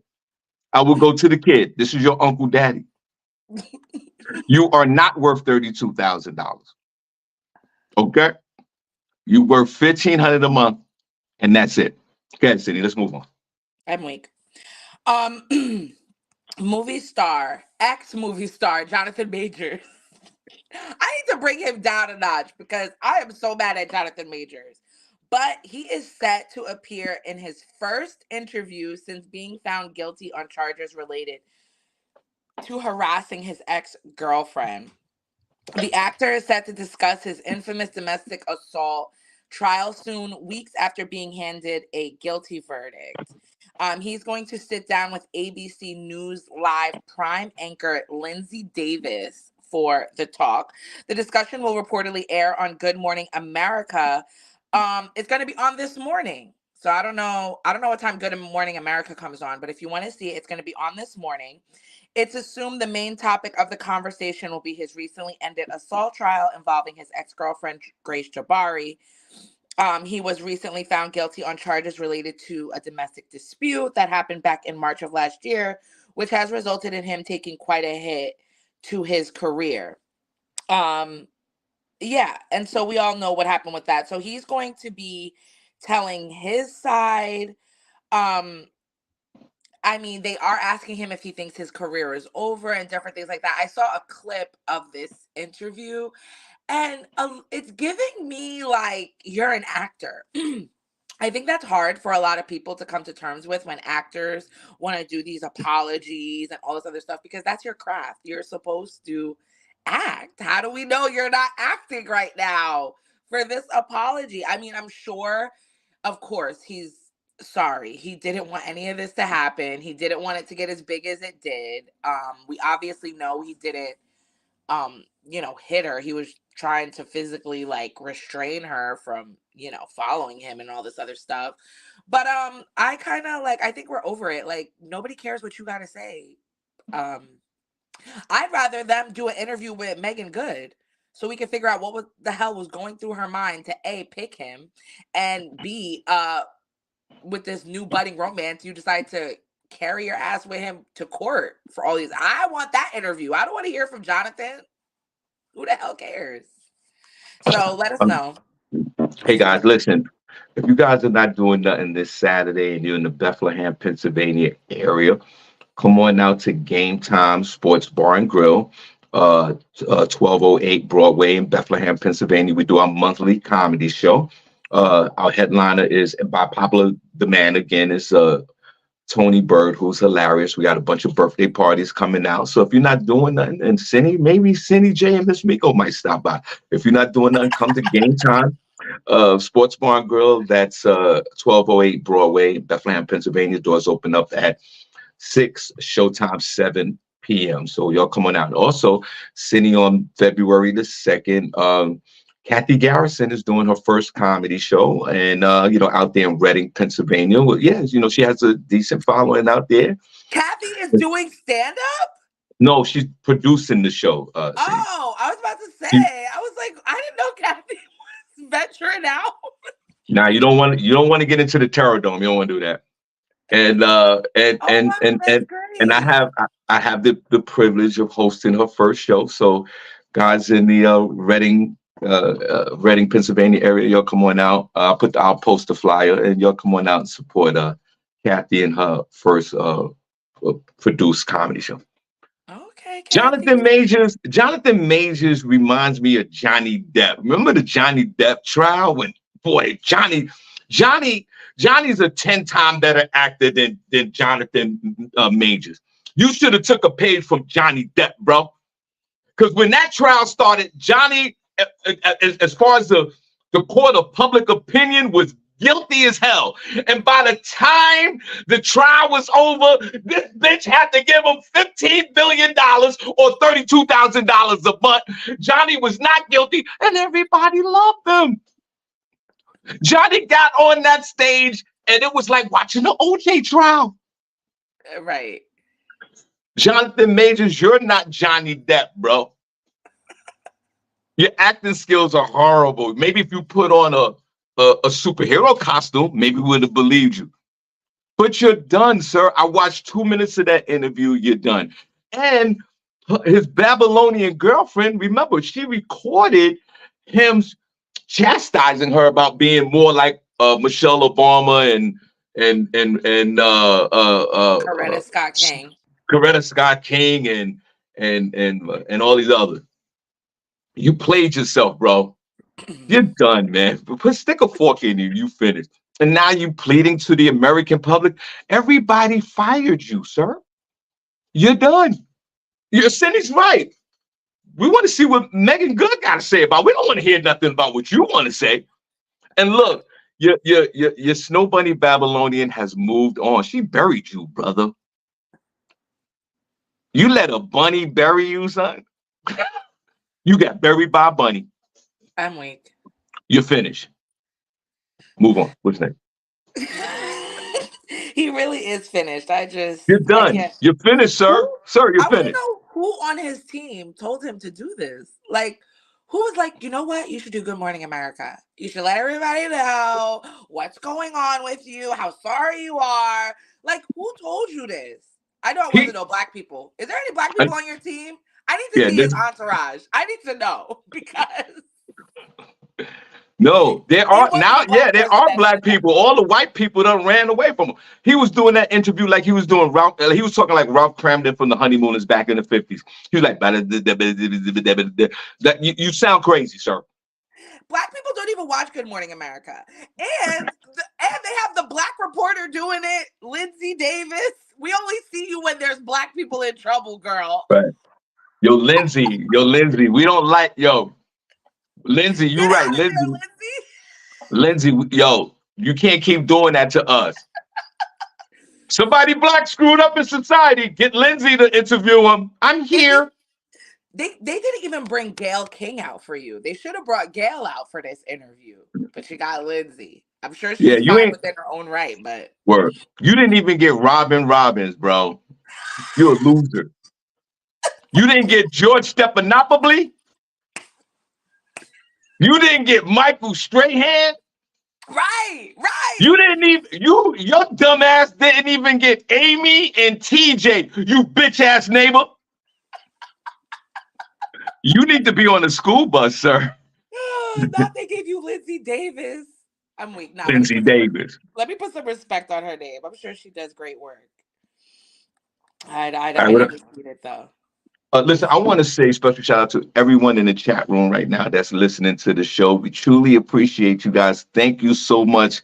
I will go to the kid. This is your Uncle Daddy. You are not worth $32,000. Okay? You worth 1,500 a month, and that's it. Okay, Cindy, let's move on. I'm weak. Um ex movie star, Jonathan Majors. I need to bring him down a notch because I am so mad at Jonathan Majors. But he is set to appear in his first interview since being found guilty on charges related to harassing his ex girlfriend. The actor is set to discuss his infamous domestic assault trial soon, weeks after being handed a guilty verdict. He's going to sit down with ABC News Live Prime anchor Lindsay Davis for the talk. The discussion will reportedly air on Good Morning America. It's going to be on this morning. So I don't know. I don't know what time Good Morning America comes on, but if you want to see it, it's going to be on this morning. It's assumed the main topic of the conversation will be his recently ended assault trial involving his ex-girlfriend, Grace Jabari. He was recently found guilty on charges related to a domestic dispute that happened back in March of last year, which has resulted in him taking quite a hit to his career. Um, yeah, and so we all know what happened with that. So he's going to be telling his side. Um, I mean, they are asking him if he thinks his career is over and different things like that. I saw a clip of this interview, and it's giving me like you're an actor. I think that's hard for a lot of people to come to terms with when actors want to do these apologies and all this other stuff because that's your craft. You're supposed to act. How do we know you're not acting right now for this apology? I mean, I'm sure, of course, he's sorry. He didn't want any of this to happen. He didn't want it to get as big as it did. We obviously know he didn't hit her. He was trying to physically like restrain her from, following him and all this other stuff. But I kind of like I think we're over it. Like nobody cares what you got to say. Um I'd rather them do an interview with Megan Good so we can figure out the hell was going through her mind to A, pick him, and B, with this new budding romance, you decide to carry your ass with him to court for all these. I want that interview. I don't want to hear from Jonathan. Who the hell cares? So let us Um, know. hey guys, listen. If you guys are not doing nothing this Saturday and you're in the Bethlehem, Pennsylvania area, come on out to Game Time Sports Bar and Grill, 1208 Broadway in Bethlehem, Pennsylvania. We do our monthly comedy show. Our headliner is by popular demand again. Is Tony Bird, who's hilarious. We got a bunch of birthday parties coming out. So if you're not doing nothing, and maybe Cindy J and Miss Miko might stop by. If you're not doing nothing, come to Game Time. Sports Bar and Grill. That's 1208 Broadway, Bethlehem, Pennsylvania. Doors open up at 6, showtime 7 p.m. So y'all come on out. Also, sitting on February the 2nd, Kathy Garrison is doing her first comedy show, and out there in Reading, Pennsylvania. Well, yeah, she has a decent following out there. Kathy is doing stand up? No, she's producing the show. Cindy. Oh, I was about to say. She- I was like, I didn't know Kathy was venturing out. Now you don't want to get into the Terror Dome. You don't want to do that. And Oh wow, that's and great. I have the privilege of hosting her first show. So guys in the Reading, Pennsylvania area, y'all come on out. I'll post the flyer, and y'all come on out and support Kathy in her first produced comedy show. Okay, Jonathan Kathy. Majors. Jonathan Majors reminds me of Johnny Depp. Remember the Johnny Depp trial when boy Johnny Johnny's a 10 time better actor than Jonathan Majors. You should have took a page from Johnny Depp, bro. Because when that trial started, Johnny, as far as the court of public opinion, was guilty as hell. And by the time the trial was over, this bitch had to give him $15 billion or $32,000 a month. Johnny was not guilty, and everybody loved him. Johnny got on that stage, and it was like watching the OJ trial. Right. Jonathan Majors, you're not Johnny Depp, bro. Your acting skills are horrible. Maybe if you put on a superhero costume, maybe we would have believed you. But you're done, sir. I watched 2 minutes of that interview. You're done. And his Babylonian girlfriend, remember, she recorded him chastising her about being more like Michelle Obama and Coretta Scott King. Coretta Scott King and all these others. You played yourself, bro. You're done, man. Stick a fork in you. You finished. And now you pleading to the American public. Everybody fired you, sir. You're done. Your Cindy's right. We want to see what Megan Good got to say about it. We don't want to hear nothing about what you want to say. And look, your Snow Bunny Babylonian has moved on. She buried you, brother. You let a bunny bury you, son. You got buried by a bunny. I'm weak. You're finished. Move on. What's next? He really is finished. You're I done. can't. You're finished, sir. Who? Sir, you're I want to finished. know who on his team told him to do this. Like, who was like, you know what? You should do Good Morning America. You should let everybody know what's going on with you, how sorry you are. Like, who told you this? I know it wasn't He, no black people. Is there any black I, people on your team? I need to yeah, see his entourage. I need to know because no, there it are wasn't now. a Yeah, black there person are that black did that. people. All the white people done ran away from him. He was doing that interview like he was doing Ralph. He was talking like Ralph Cramden from the Honeymooners back in the 50s. He was like, that you sound crazy, sir. Black people don't even watch Good Morning America, and they have the black reporter doing it, Lindsay Davis. We only see you when there's black people in trouble, girl. Right. Lindsay, we don't like Lindsay. You Get right, out of there, Lindsay. Lindsay. Lindsay, you can't keep doing that to us. Somebody black screwed up in society. Get Lindsay to interview him. I'm If you here. they didn't even bring Gail King out for you. They should have brought Gail out for this interview, but you got Lindsay. I'm sure Yeah, she's you fine ain't within her own right, but work. You didn't even get Robin Robbins, bro. You're a loser. You didn't get George Stephanopoulos. You didn't get Michael Strahan. right. You didn't even your dumb ass didn't even get Amy and TJ. You bitch ass neighbor. You need to be on the school bus, sir. Not they gave you Lindsay Davis. I'm weak. Now Lindsay Davis. let me put some respect on her name. I'm sure she does great work. All I right, never seen it though. Listen, I want to say special shout out to everyone in the chat room right now that's listening to the show. We truly appreciate you guys. Thank you so much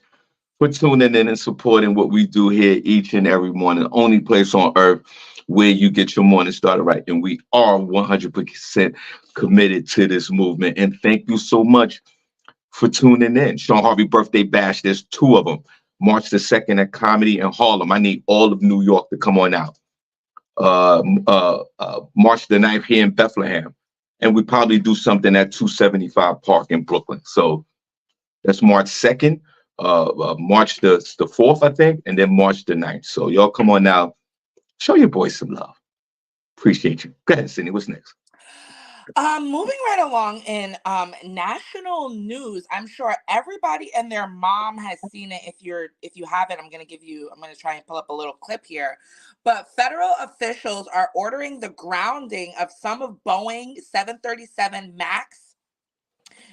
for tuning in and supporting what we do here each and every morning. The only place on earth where you get your morning started right. And we are 100% committed to this movement. And thank you so much for tuning in. Shawn Harvey Birthday Bash, there's two of them. March the 2nd at Comedy in Harlem. I need all of New York to come on out. March the 9th here in Bethlehem. And we probably do something at 275 Park in Brooklyn. So that's March 2nd, March the 4th, I think, and then March the 9th. So y'all come on now. Show your boys some love. Appreciate you. Go ahead, Cindy. What's next? Moving right along in national news, I'm sure everybody and their mom has seen it. If you haven't, I'm gonna try and pull up a little clip here. But federal officials are ordering the grounding of some of Boeing 737 Max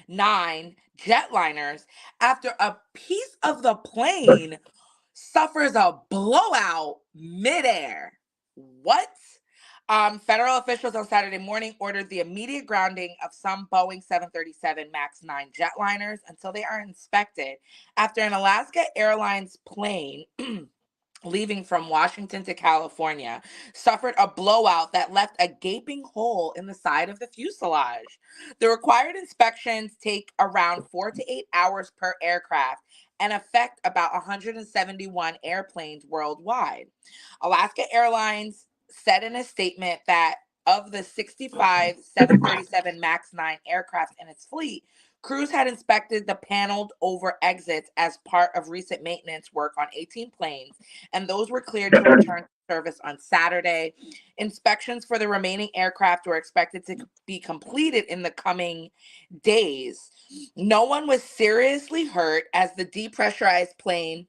9 jetliners after a piece of the plane suffers a blowout midair. What? Federal officials on Saturday morning ordered the immediate grounding of some Boeing 737 MAX 9 jetliners until they are inspected after an Alaska Airlines plane leaving from Washington to California suffered a blowout that left a gaping hole in the side of the fuselage. The required inspections take around 4 to 8 hours per aircraft and affect about 171 airplanes worldwide. Alaska Airlines said in a statement that of the 65 737 MAX 9 aircraft in its fleet, crews had inspected the paneled over exits as part of recent maintenance work on 18 planes, and those were cleared to return to service on Saturday. Inspections for the remaining aircraft were expected to be completed in the coming days. No one was seriously hurt as the depressurized plane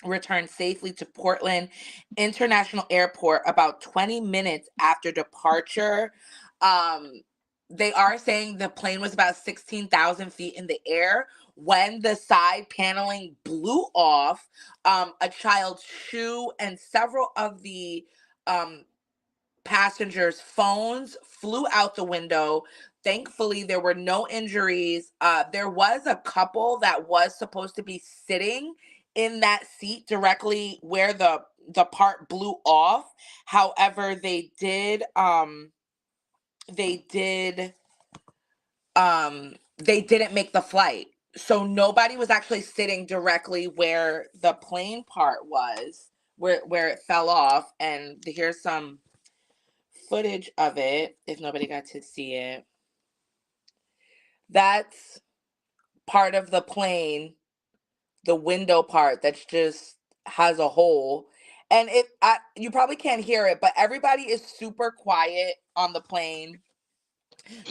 returned safely to Portland International Airport about 20 minutes after departure. Um, they are saying the plane was about 16,000 feet in the air when the side paneling blew off. A child's shoe and several of the um, passengers' phones flew out the window. Thankfully, there were no injuries. There was a couple that was supposed to be sitting in that seat directly where the part blew off. However, they didn't make the flight. So nobody was actually sitting directly where the plane part was, where it fell off. And here's some footage of it if nobody got to see it. That's part of the plane, the window part that's just has a hole. And you probably can't hear it, but everybody is super quiet on the plane.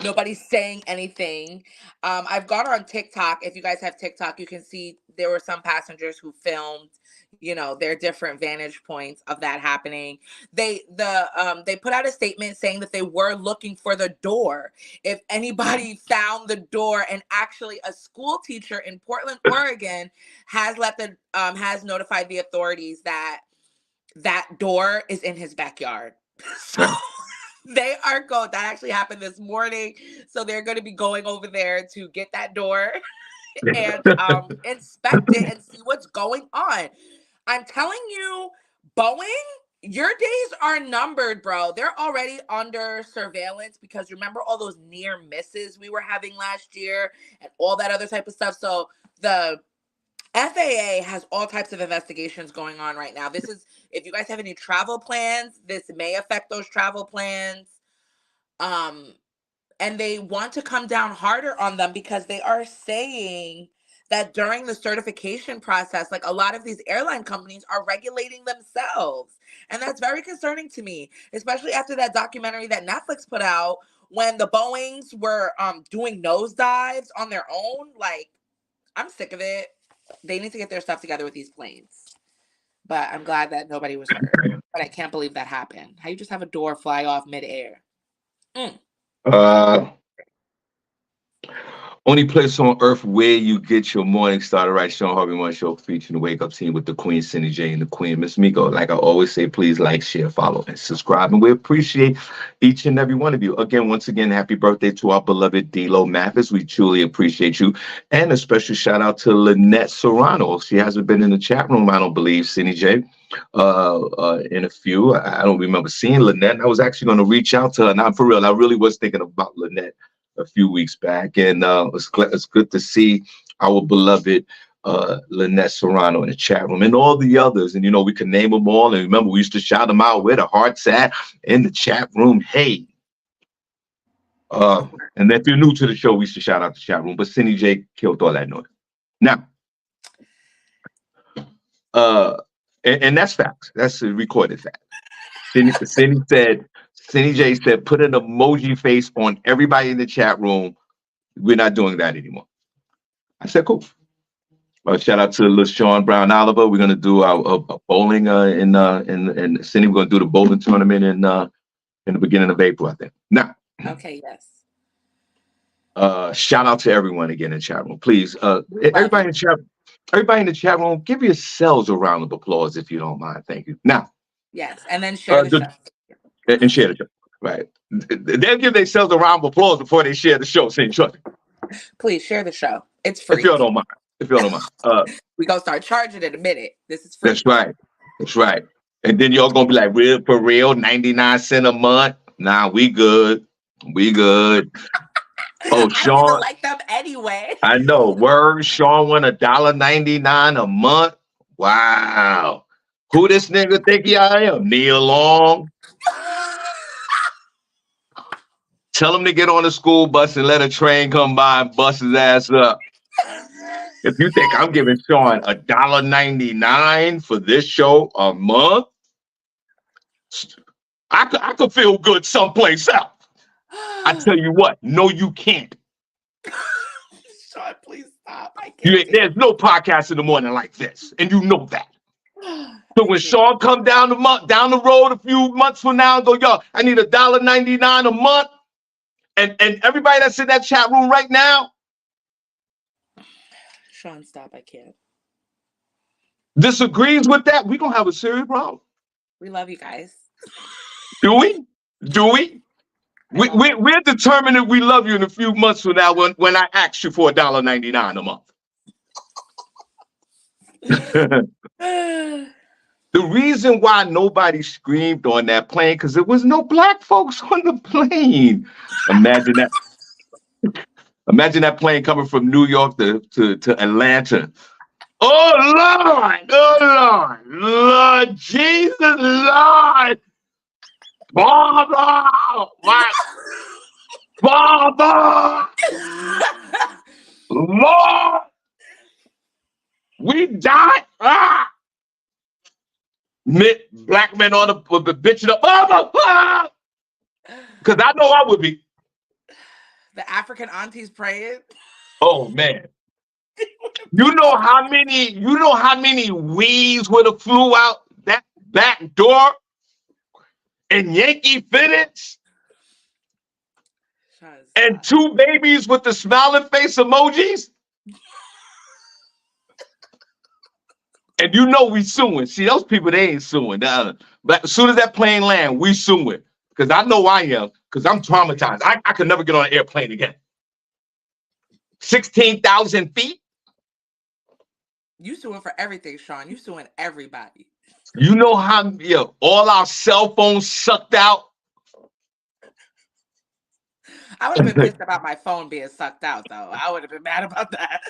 Nobody's saying anything. I've gone on TikTok. If you guys have TikTok, you can see there were some passengers who filmed, their different vantage points of that happening. They put out a statement saying that they were looking for the door. If anybody found the door, and actually a school teacher in Portland, Oregon, has notified the authorities that that door is in his backyard. So they are going. That actually happened this morning. So they're going to be going over there to get that door and inspect it and see what's going on. I'm telling you, Boeing, your days are numbered, bro. They're already under surveillance because remember all those near misses we were having last year and all that other type of stuff. So the FAA has all types of investigations going on right now. If you guys have any travel plans, this may affect those travel plans. Um, and they want to come down harder on them because they are saying that during the certification process, like a lot of these airline companies are regulating themselves. And that's very concerning to me, especially after that documentary that Netflix put out when the Boeings were doing nosedives on their own. Like, I'm sick of it. They need to get their stuff together with these planes. But I'm glad that nobody was hurt. But I can't believe that happened. How you just have a door fly off midair? Mm. Uh, Only place on earth where you get your morning started right. Shawn Harvey Morning Show featuring the wake up team with the Queen SennyJ and the Queen Miss Miko. Like I always say, please like, share, follow, and subscribe. And we appreciate each and every one of you. Again, once again, happy birthday to our beloved D-Lo Mathis. We truly appreciate you. And a special shout out to Lynette Serrano. She hasn't been in the chat room, I don't believe, SennyJ. In a few. I don't remember seeing Lynette. I was actually going to reach out to her. Now, for real, I really was thinking about Lynette a few weeks back, and it's good to see our beloved Lynette Serrano in the chat room and all the others. And we can name them all. And remember, we used to shout them out where the hearts at in the chat room. Hey. And if you're new to the show, we used to shout out the chat room. But SennyJ killed all that noise. Now, and that's facts. That's a recorded fact. SennyJ said, put an emoji face on everybody in the chat room. We're not doing that anymore. I said, cool. Shout out to LaShawn Brown Oliver. We're gonna do our bowling in Cindy. We're gonna do the bowling tournament in the beginning of April, I think. Now, okay, yes. Shout out to everyone again in the chat room, please. Everybody in the chat room, give yourselves a round of applause if you don't mind. Thank you. Now, yes, and then share the show. And share the show. Right. They'll give themselves a round of applause before they share the show. Saying, trust me. Please share the show. It's free. If y'all don't mind. We're gonna start charging in a minute. This is free. That's right. That's right. And then y'all gonna be like, real for real, 99 cents a month. Nah, we good. We good. Oh, Shawn. I don't even like them anyway. I know. Word, Shawn won $1.99 a month. Wow. Who this nigga think I am? Neil Long. Tell him to get on the school bus and let a train come by and bust his ass up. If you think I'm giving Shawn $1.99 for this show a month, I could feel good someplace else. I tell you what, no, you can't. Shawn, please stop. I can't. There's no podcast in the morning like this, and you know that. So when Shawn come down the road a few months from now and go, yo, I need $1.99 a month, and everybody that's in that chat room right now, Shawn, stop. I can't. Disagrees with that, we're going to have a serious problem. We love you guys. Do we? We're determined that we love you in a few months from now when I ask you for $1.99 a month. The reason why nobody screamed on that plane, because there was no black folks on the plane. Imagine that. Imagine that plane coming from New York to Atlanta. Oh, Lord, Jesus, Lord. Father, Lord, we died. Black men on the bitching up. Because I know I would be. The African aunties praying. Oh man. You know how many weeds would have flew out that back door and Yankee fitteds and two babies with the smiling face emojis? And we suing. See, those people, they ain't suing. But as soon as that plane land, we suing. Because I know I am, because I'm traumatized. I could never get on an airplane again. 16,000 feet? You suing for everything, Shawn. You suing everybody. You know how all our cell phones sucked out? I would have been pissed about my phone being sucked out, though. I would have been mad about that.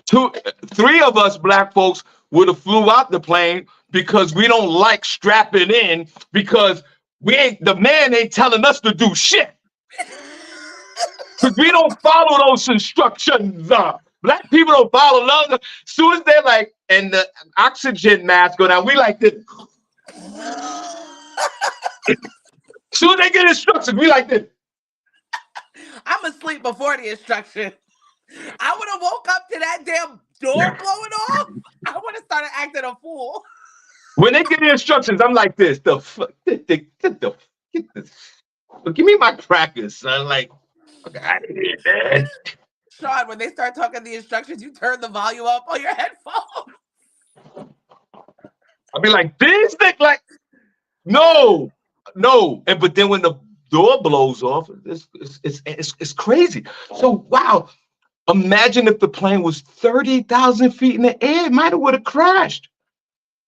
3 of us black folks would have flew out the plane because we don't like strapping in because the man ain't telling us to do shit. Because we don't follow those instructions. Black people don't follow those. As soon as they're like, and the oxygen mask go down, we like this. As soon as they get instructions, we like this. I'm asleep before the instruction. I would have woke up to that damn door blowing off. I would have started acting a fool. When they get the instructions, I'm like this. Give me my crackers, son. Like, Hey, man. Sean, when they start talking the instructions, you turn the volume up on your headphone. I'll be like, these think like, no, no. And but then when the door blows off, it's crazy. So wow, imagine if the plane was 30,000 feet in the air, it might have would have crashed.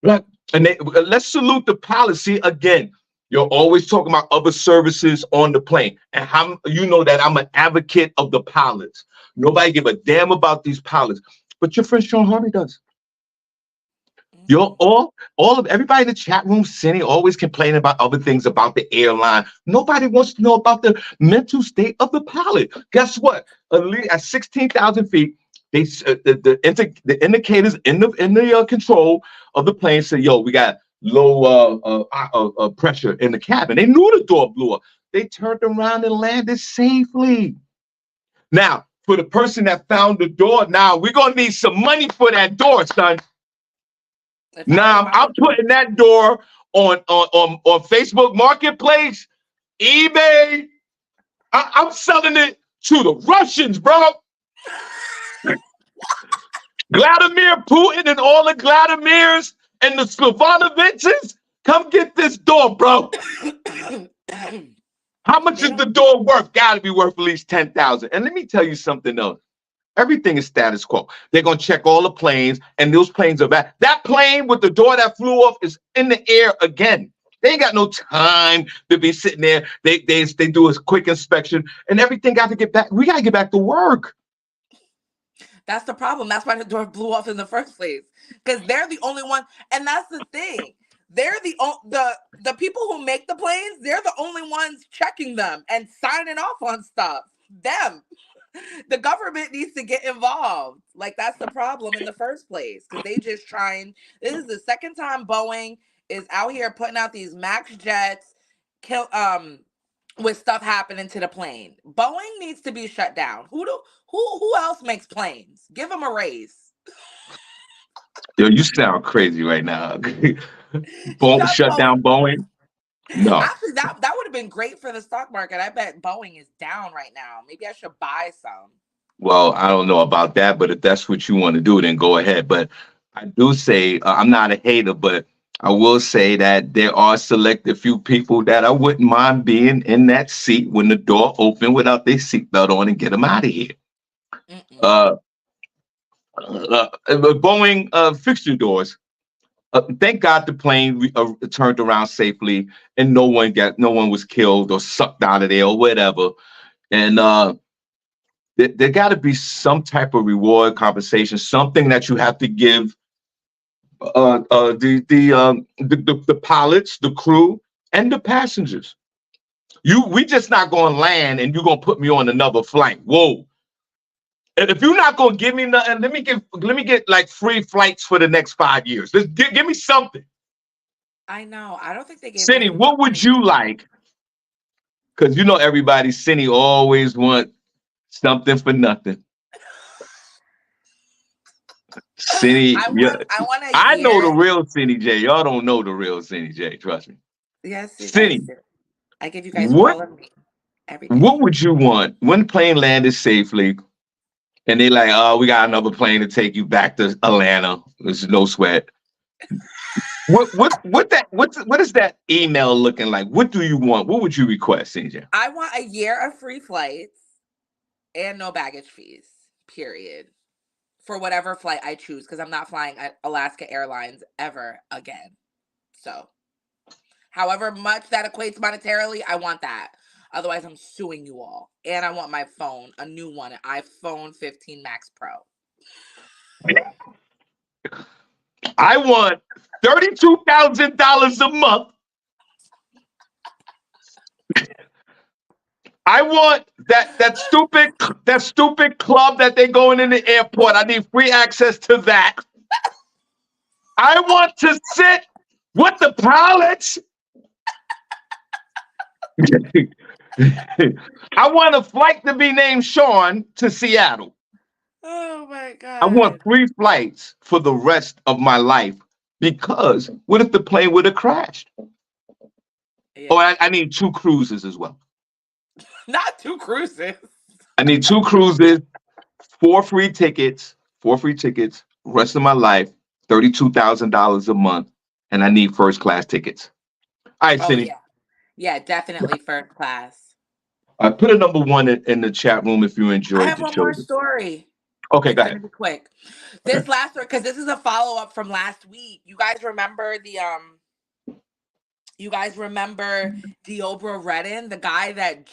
Right. And let's salute the pilot. See, again, you're always talking about other services on the plane. And how you know that I'm an advocate of the pilots. Nobody give a damn about these pilots. But your friend Shawn Harvey does. You're Mhm. all of everybody in the chat room, Cindy, always complaining about other things about the airline. Nobody wants to know about the mental state of the pilot. Guess what? At 16,000 feet, the indicators in the control of the plane say, "Yo, we got low pressure in the cabin." They knew the door blew up. They turned around and landed safely. Now, for the person that found the door, now we're gonna need some money for that door, son. If I was Now about I'm to, putting that door on Facebook Marketplace, eBay. I'm selling it to the Russians, bro. Vladimir Putin and all the Vladimirs and the Slovanoviches, come get this door, bro. How much they is the don't. door worth? Gotta be worth at least 10,000. And let me tell you something else. Everything is status quo. They're gonna check all the planes, and those planes are back. That plane with the door that flew off is in the air again. They ain't got no time to be sitting there. They do a quick inspection, and everything got to get back. We gotta get back to work. That's the problem. That's why the door blew off in the first place. Because they're the only one, and that's the thing. They're the people who make the planes. They're the only ones checking them and signing off on stuff. Them. The government needs to get involved. Like that's the problem in the first place because they just trying. This is the second time Boeing is out here putting out these Max jets, kill with stuff happening to the plane. Boeing needs to be shut down. Who else makes planes? Give them a raise. Yo, you sound crazy right now. Shut Shut Boeing. down Boeing? No. Actually, that would have been great for the stock market. I bet Boeing is down right now. Maybe I should buy some. Well, I don't know about that, but if that's what you want to do, then go ahead. But I do say I'm not a hater, but I will say that there are selected few people that I wouldn't mind being in that seat when the door opened without their seatbelt on and get them out of here. Mm-mm. Uh, Boeing fixed your doors. Thank God the plane turned around safely and no one was killed or sucked out of there or whatever. And there got to be some type of reward compensation, something that you have to give the pilots, the crew, and the passengers. We just not going to land and you're going to put me on another flight. Whoa. And if you're not going to give me nothing, let me get like free flights for the next 5 years. Give me something. I know. I don't think they gave Cindy, those people what would you anything. like? Because you know everybody, Cindy always want something for nothing. Cindy, yeah, I want a I know the year. real Cindy J. Y'all don't know the real Cindy J. Trust me. Yes, you guys Cindy, do. I give you guys what all of me every what day. would you want when the plane landed safely and they like, oh, we got another plane to take you back to Atlanta. There's no sweat. What is that email looking like? What do you want? What would you request, Cindy J? I want a year of free flights and no baggage fees. Period. For whatever flight I choose, because I'm not flying Alaska Airlines ever again. So, however much that equates monetarily, I want that. Otherwise, I'm suing you all. And I want my phone, a new one, an iPhone 15 Max Pro. I want $32,000 a month. I want that stupid club that they going in the airport. I need free access to that. I want to sit with the pilots. I want a flight to be named Sean to Seattle. Oh my I want God. free flights for the rest of my life because what if the plane would have crashed? Oh, Yeah. I need two cruises as well. Not two cruises. I need 2 cruises, 4 free tickets, rest of my life, $32,000 a month, and I need first class tickets. All right, Oh Cindy. yeah. Yeah, definitely first class. Put a number one in the chat room if you I enjoyed have the one show. more story. Okay, go It's ahead. gonna be quick. Okay. This last one, because this is a follow up from last week. You guys remember Deobra Redden, the guy that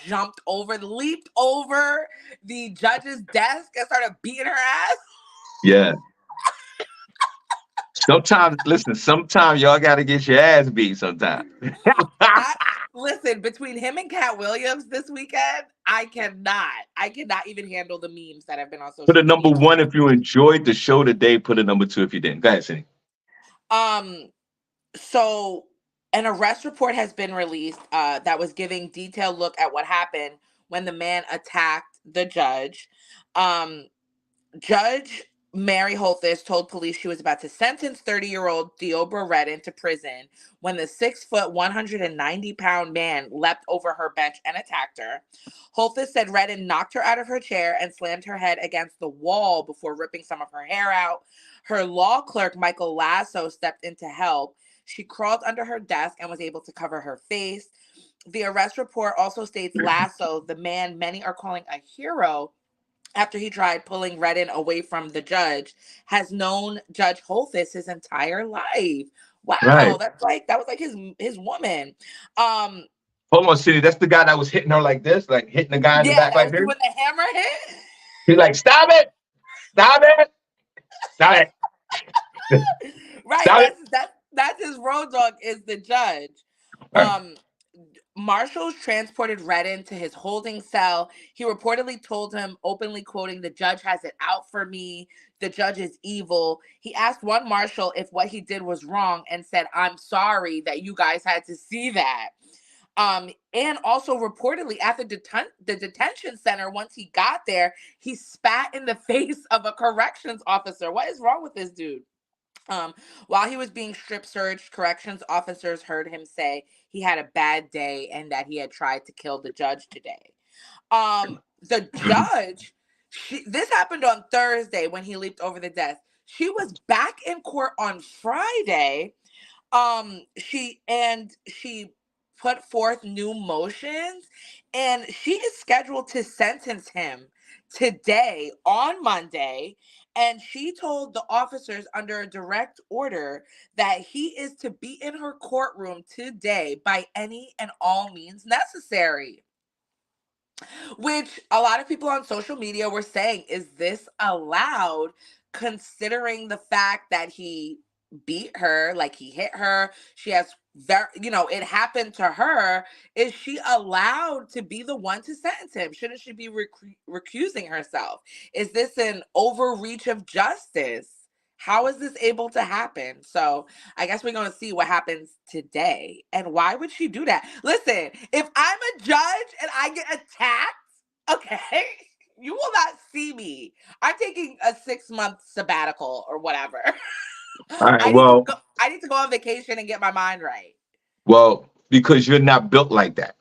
leaped over the judge's desk and started beating her ass? Yeah. Sometimes, listen, sometimes y'all got to get your ass beat sometimes. I listen, between him and Cat Williams this weekend, I cannot even handle the memes that have been on Put social a number media. one if you enjoyed the show today. Put a number two if you didn't. Go ahead, Cindy. Um, so an arrest report has been released that was giving detailed look at what happened when the man attacked the judge. Um, Judge Mary Holthus told police she was about to sentence 30-year-old Deobra Redden to prison when the 6 foot, 190-pound man leapt over her bench and attacked her. Holthus said Redden knocked her out of her chair and slammed her head against the wall before ripping some of her hair out. Her law clerk, Michael Lasso, stepped in to help. She crawled under her desk and was able to cover her face. The arrest report also states Lasso, the man many are calling a hero, after he tried pulling Redden away from the judge, has known Judge Holthus his entire life. Wow, Right. that was like his woman. Um, Hold on, Cindy. That's the guy that was hitting her like this, like hitting the guy in the yeah, back that like was this. doing the hammer hit. He's like, stop it, stop it, stop it, Right, stop it. that's his road dog is the judge. Right. Um, Marshals transported Redden to his holding cell. He reportedly told him, openly quoting, "The judge has it out for me. The judge is evil." He asked one marshal if what he did was wrong and said, "I'm sorry that you guys had to see that." And also reportedly at the detention center, once he got there, he spat in the face of a corrections officer. What is wrong with this dude? Um, while he was being strip searched, corrections officers heard him say he had a bad day and that he had tried to kill the judge today. The judge, this happened on Thursday when he leaped over the desk. She was back in court on Friday. She put forth new motions, and she is scheduled to sentence him today on Monday. And she told the officers under a direct order that he is to be in her courtroom today by any and all means necessary. Which a lot of people on social media were saying, is this allowed, considering the fact that he beat her, like he hit her? She has it happened to her. Is she allowed to be the one to sentence him? Shouldn't she be recusing herself? Is this an overreach of justice? How is this able to happen? So I guess we're going to see what happens today. And why would she do that? Listen, if I'm a judge and I get attacked, okay, you will not see me. I'm taking a 6-month sabbatical or whatever. All right. Well, I need to go on vacation and get my mind right. because you're not built like that.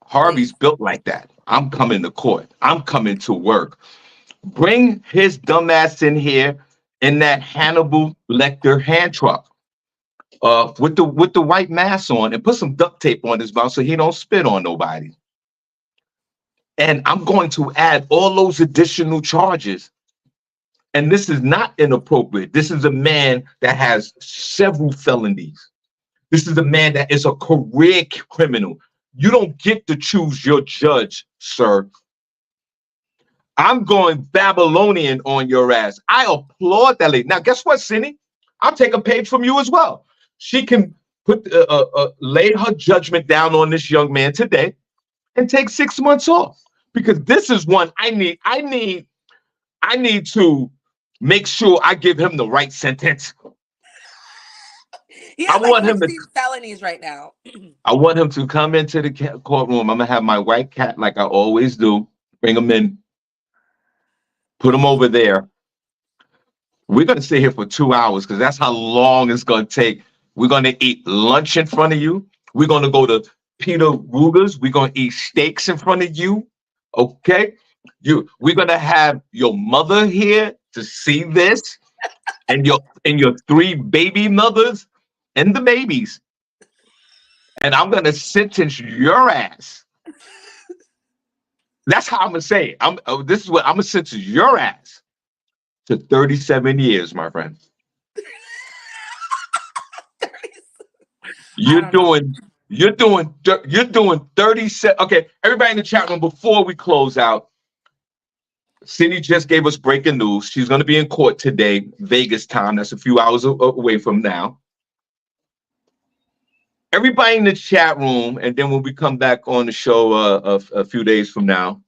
Harvey's Please. built like that. I'm coming to court. I'm coming to work. Bring his dumbass in here in that Hannibal Lecter hand truck, with the white mask on, and put some duct tape on his mouth so he don't spit on nobody. And I'm going to add all those additional charges. And this is not inappropriate. This is a man that has several felonies. This is a man that is a career criminal. You don't get to choose your judge, sir. I'm going Babylonian on your ass. I applaud that lady. Now, guess what, Cindy? I'll take a page from you as well. She can lay her judgment down on this young man today and take 6 months off, because this is one I need to make sure I give him the right sentence. He I has like want him to 16 felonies right now. I want him to come into the courtroom. I'm gonna have my white cat like I always do. Bring him in, put him over there. We're gonna stay here for 2 hours because that's how long it's gonna take. We're gonna eat lunch in front of you. We're gonna go to Peter Ruger's. We're gonna eat steaks in front of you. Okay. We're gonna have your mother here to see this, and your three baby mothers and the babies, and I'm gonna sentence your ass. That's how I'm gonna say it. This is what I'm gonna sentence your ass to 37 years, my friend. I You're don't know. doing you're doing 37. Okay, everybody in the chat room, before we close out, Cindy just gave us breaking news. She's going to be in court today, Vegas time. That's a few hours away from now. Everybody in the chat room, and then when we come back on the show a few days from now,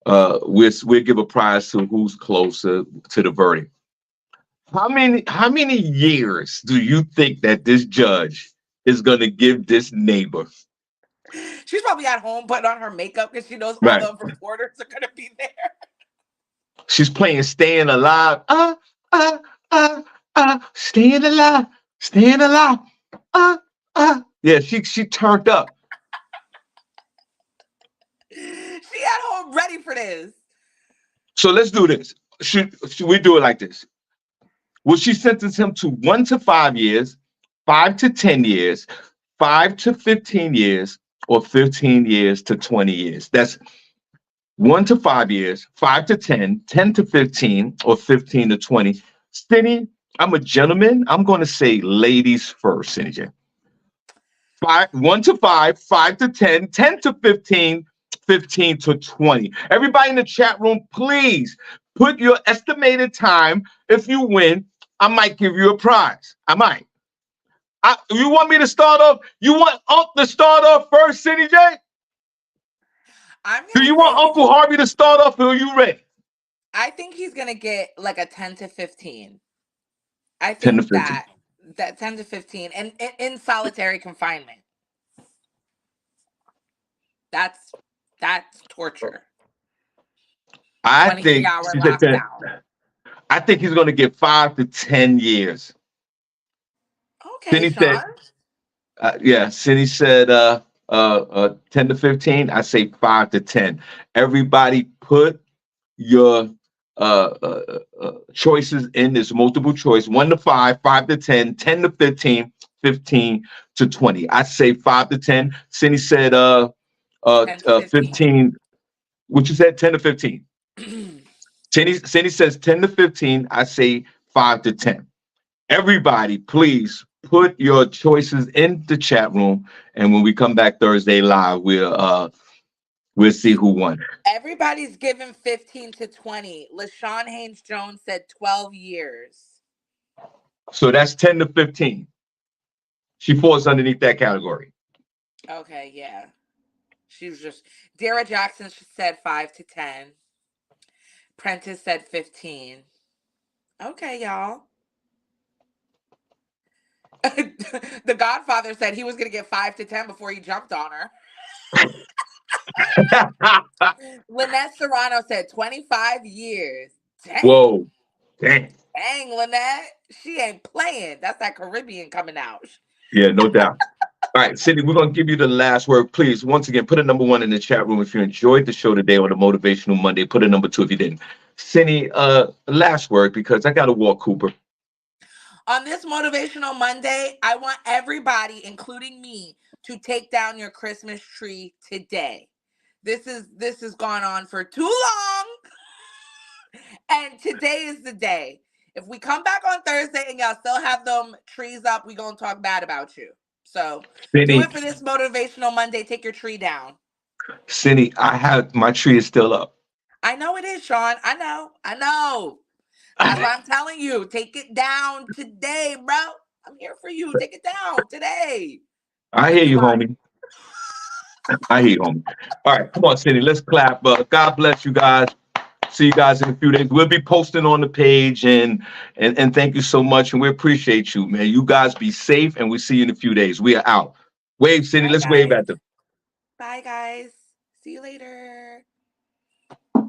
we'll give a prize to who's closer to the verdict. How many years do you think that this judge is going to give this neighbor? She's probably at home putting on her makeup because she knows all Right. the reporters are going to be there. She's playing Staying Alive. Staying alive, staying alive. Yeah, she turned up. She at home ready for this. So let's do this. Should we do it like this? Will she sentence him to 1 to 5 years, 5 to 10 years, 5 to 15 years, or 15 years to 20 years? That's 1 to 5 years, 5 to 10, 10 to 15, or 15 to 20. Cindy, I'm a gentleman. I'm going to say ladies first, Cindy. 1 to 5, 5 to 10, 10 to 15, 15 to 20. Everybody in the chat room, please put your estimated time. If you win, I might give you a prize. I might. You want me to start off? You want Unc to start off first, Cindy J? I'm Do going you to say, want Uncle Harvey to start off, or are you ready? I think he's going to get like a 10 to 15. I 10 to think 15. that 10 to 15 and in solitary confinement. That's torture. I 23-hour think lockdown. I think he's going to get 5 to 10 years. Okay, Cindy said, Shawn. yeah, Cindy said 10 to 15. I say 5 to 10. Everybody put your choices in this multiple choice: 1 to 5, 5 to 10, 10 to 15, 15 to 20. I say 5 to 10. Cindy said 10 to 15. 15. What you said? 10 to 15. Cindy says 10 to 15. I say 5 to 10. Everybody, please put your choices in the chat room, and when we come back Thursday live, we'll see who won. Everybody's given 15 to 20. LaShawn Haynes Jones said 12 years. So that's 10 to 15. She falls underneath that category. Okay, yeah. She was just Dara Jackson said 5 to 10. Prentice said 15. Okay, y'all. The Godfather said he was going to get 5 to 10 before he jumped on her. Lynette Serrano said 25 years. Dang. Whoa. Dang. Dang, Lynette. She ain't playing. That's that Caribbean coming out. Yeah, no doubt. All right, Cindy, we're going to give you the last word. Please, once again, put a number 1 in the chat room if you enjoyed the show today on the Motivational Monday. Put a number 2 if you didn't. Cindy, last word, because I got to walk Cooper. On this Motivational Monday, I want everybody, including me, to take down your Christmas tree today. This has gone on for too long. And today is the day. If we come back on Thursday and y'all still have them trees up, we gonna talk bad about you. So do Cindy, it for this Motivational Monday. Take your tree down. Cindy, my tree is still up. I know it is, Shawn. I know. That's why I'm telling you. Take it down today, bro. I'm here for you. Take it down today. I hear you, homie. I hear you, homie. All right, come on, Cindy. Let's clap. God bless you guys. See you guys in a few days. We'll be posting on the page, and thank you so much. And we appreciate you, man. You guys be safe, and we'll see you in a few days. We are out. Wave, Cindy. Bye, Let's wave guys. at them. Bye, guys. See you later.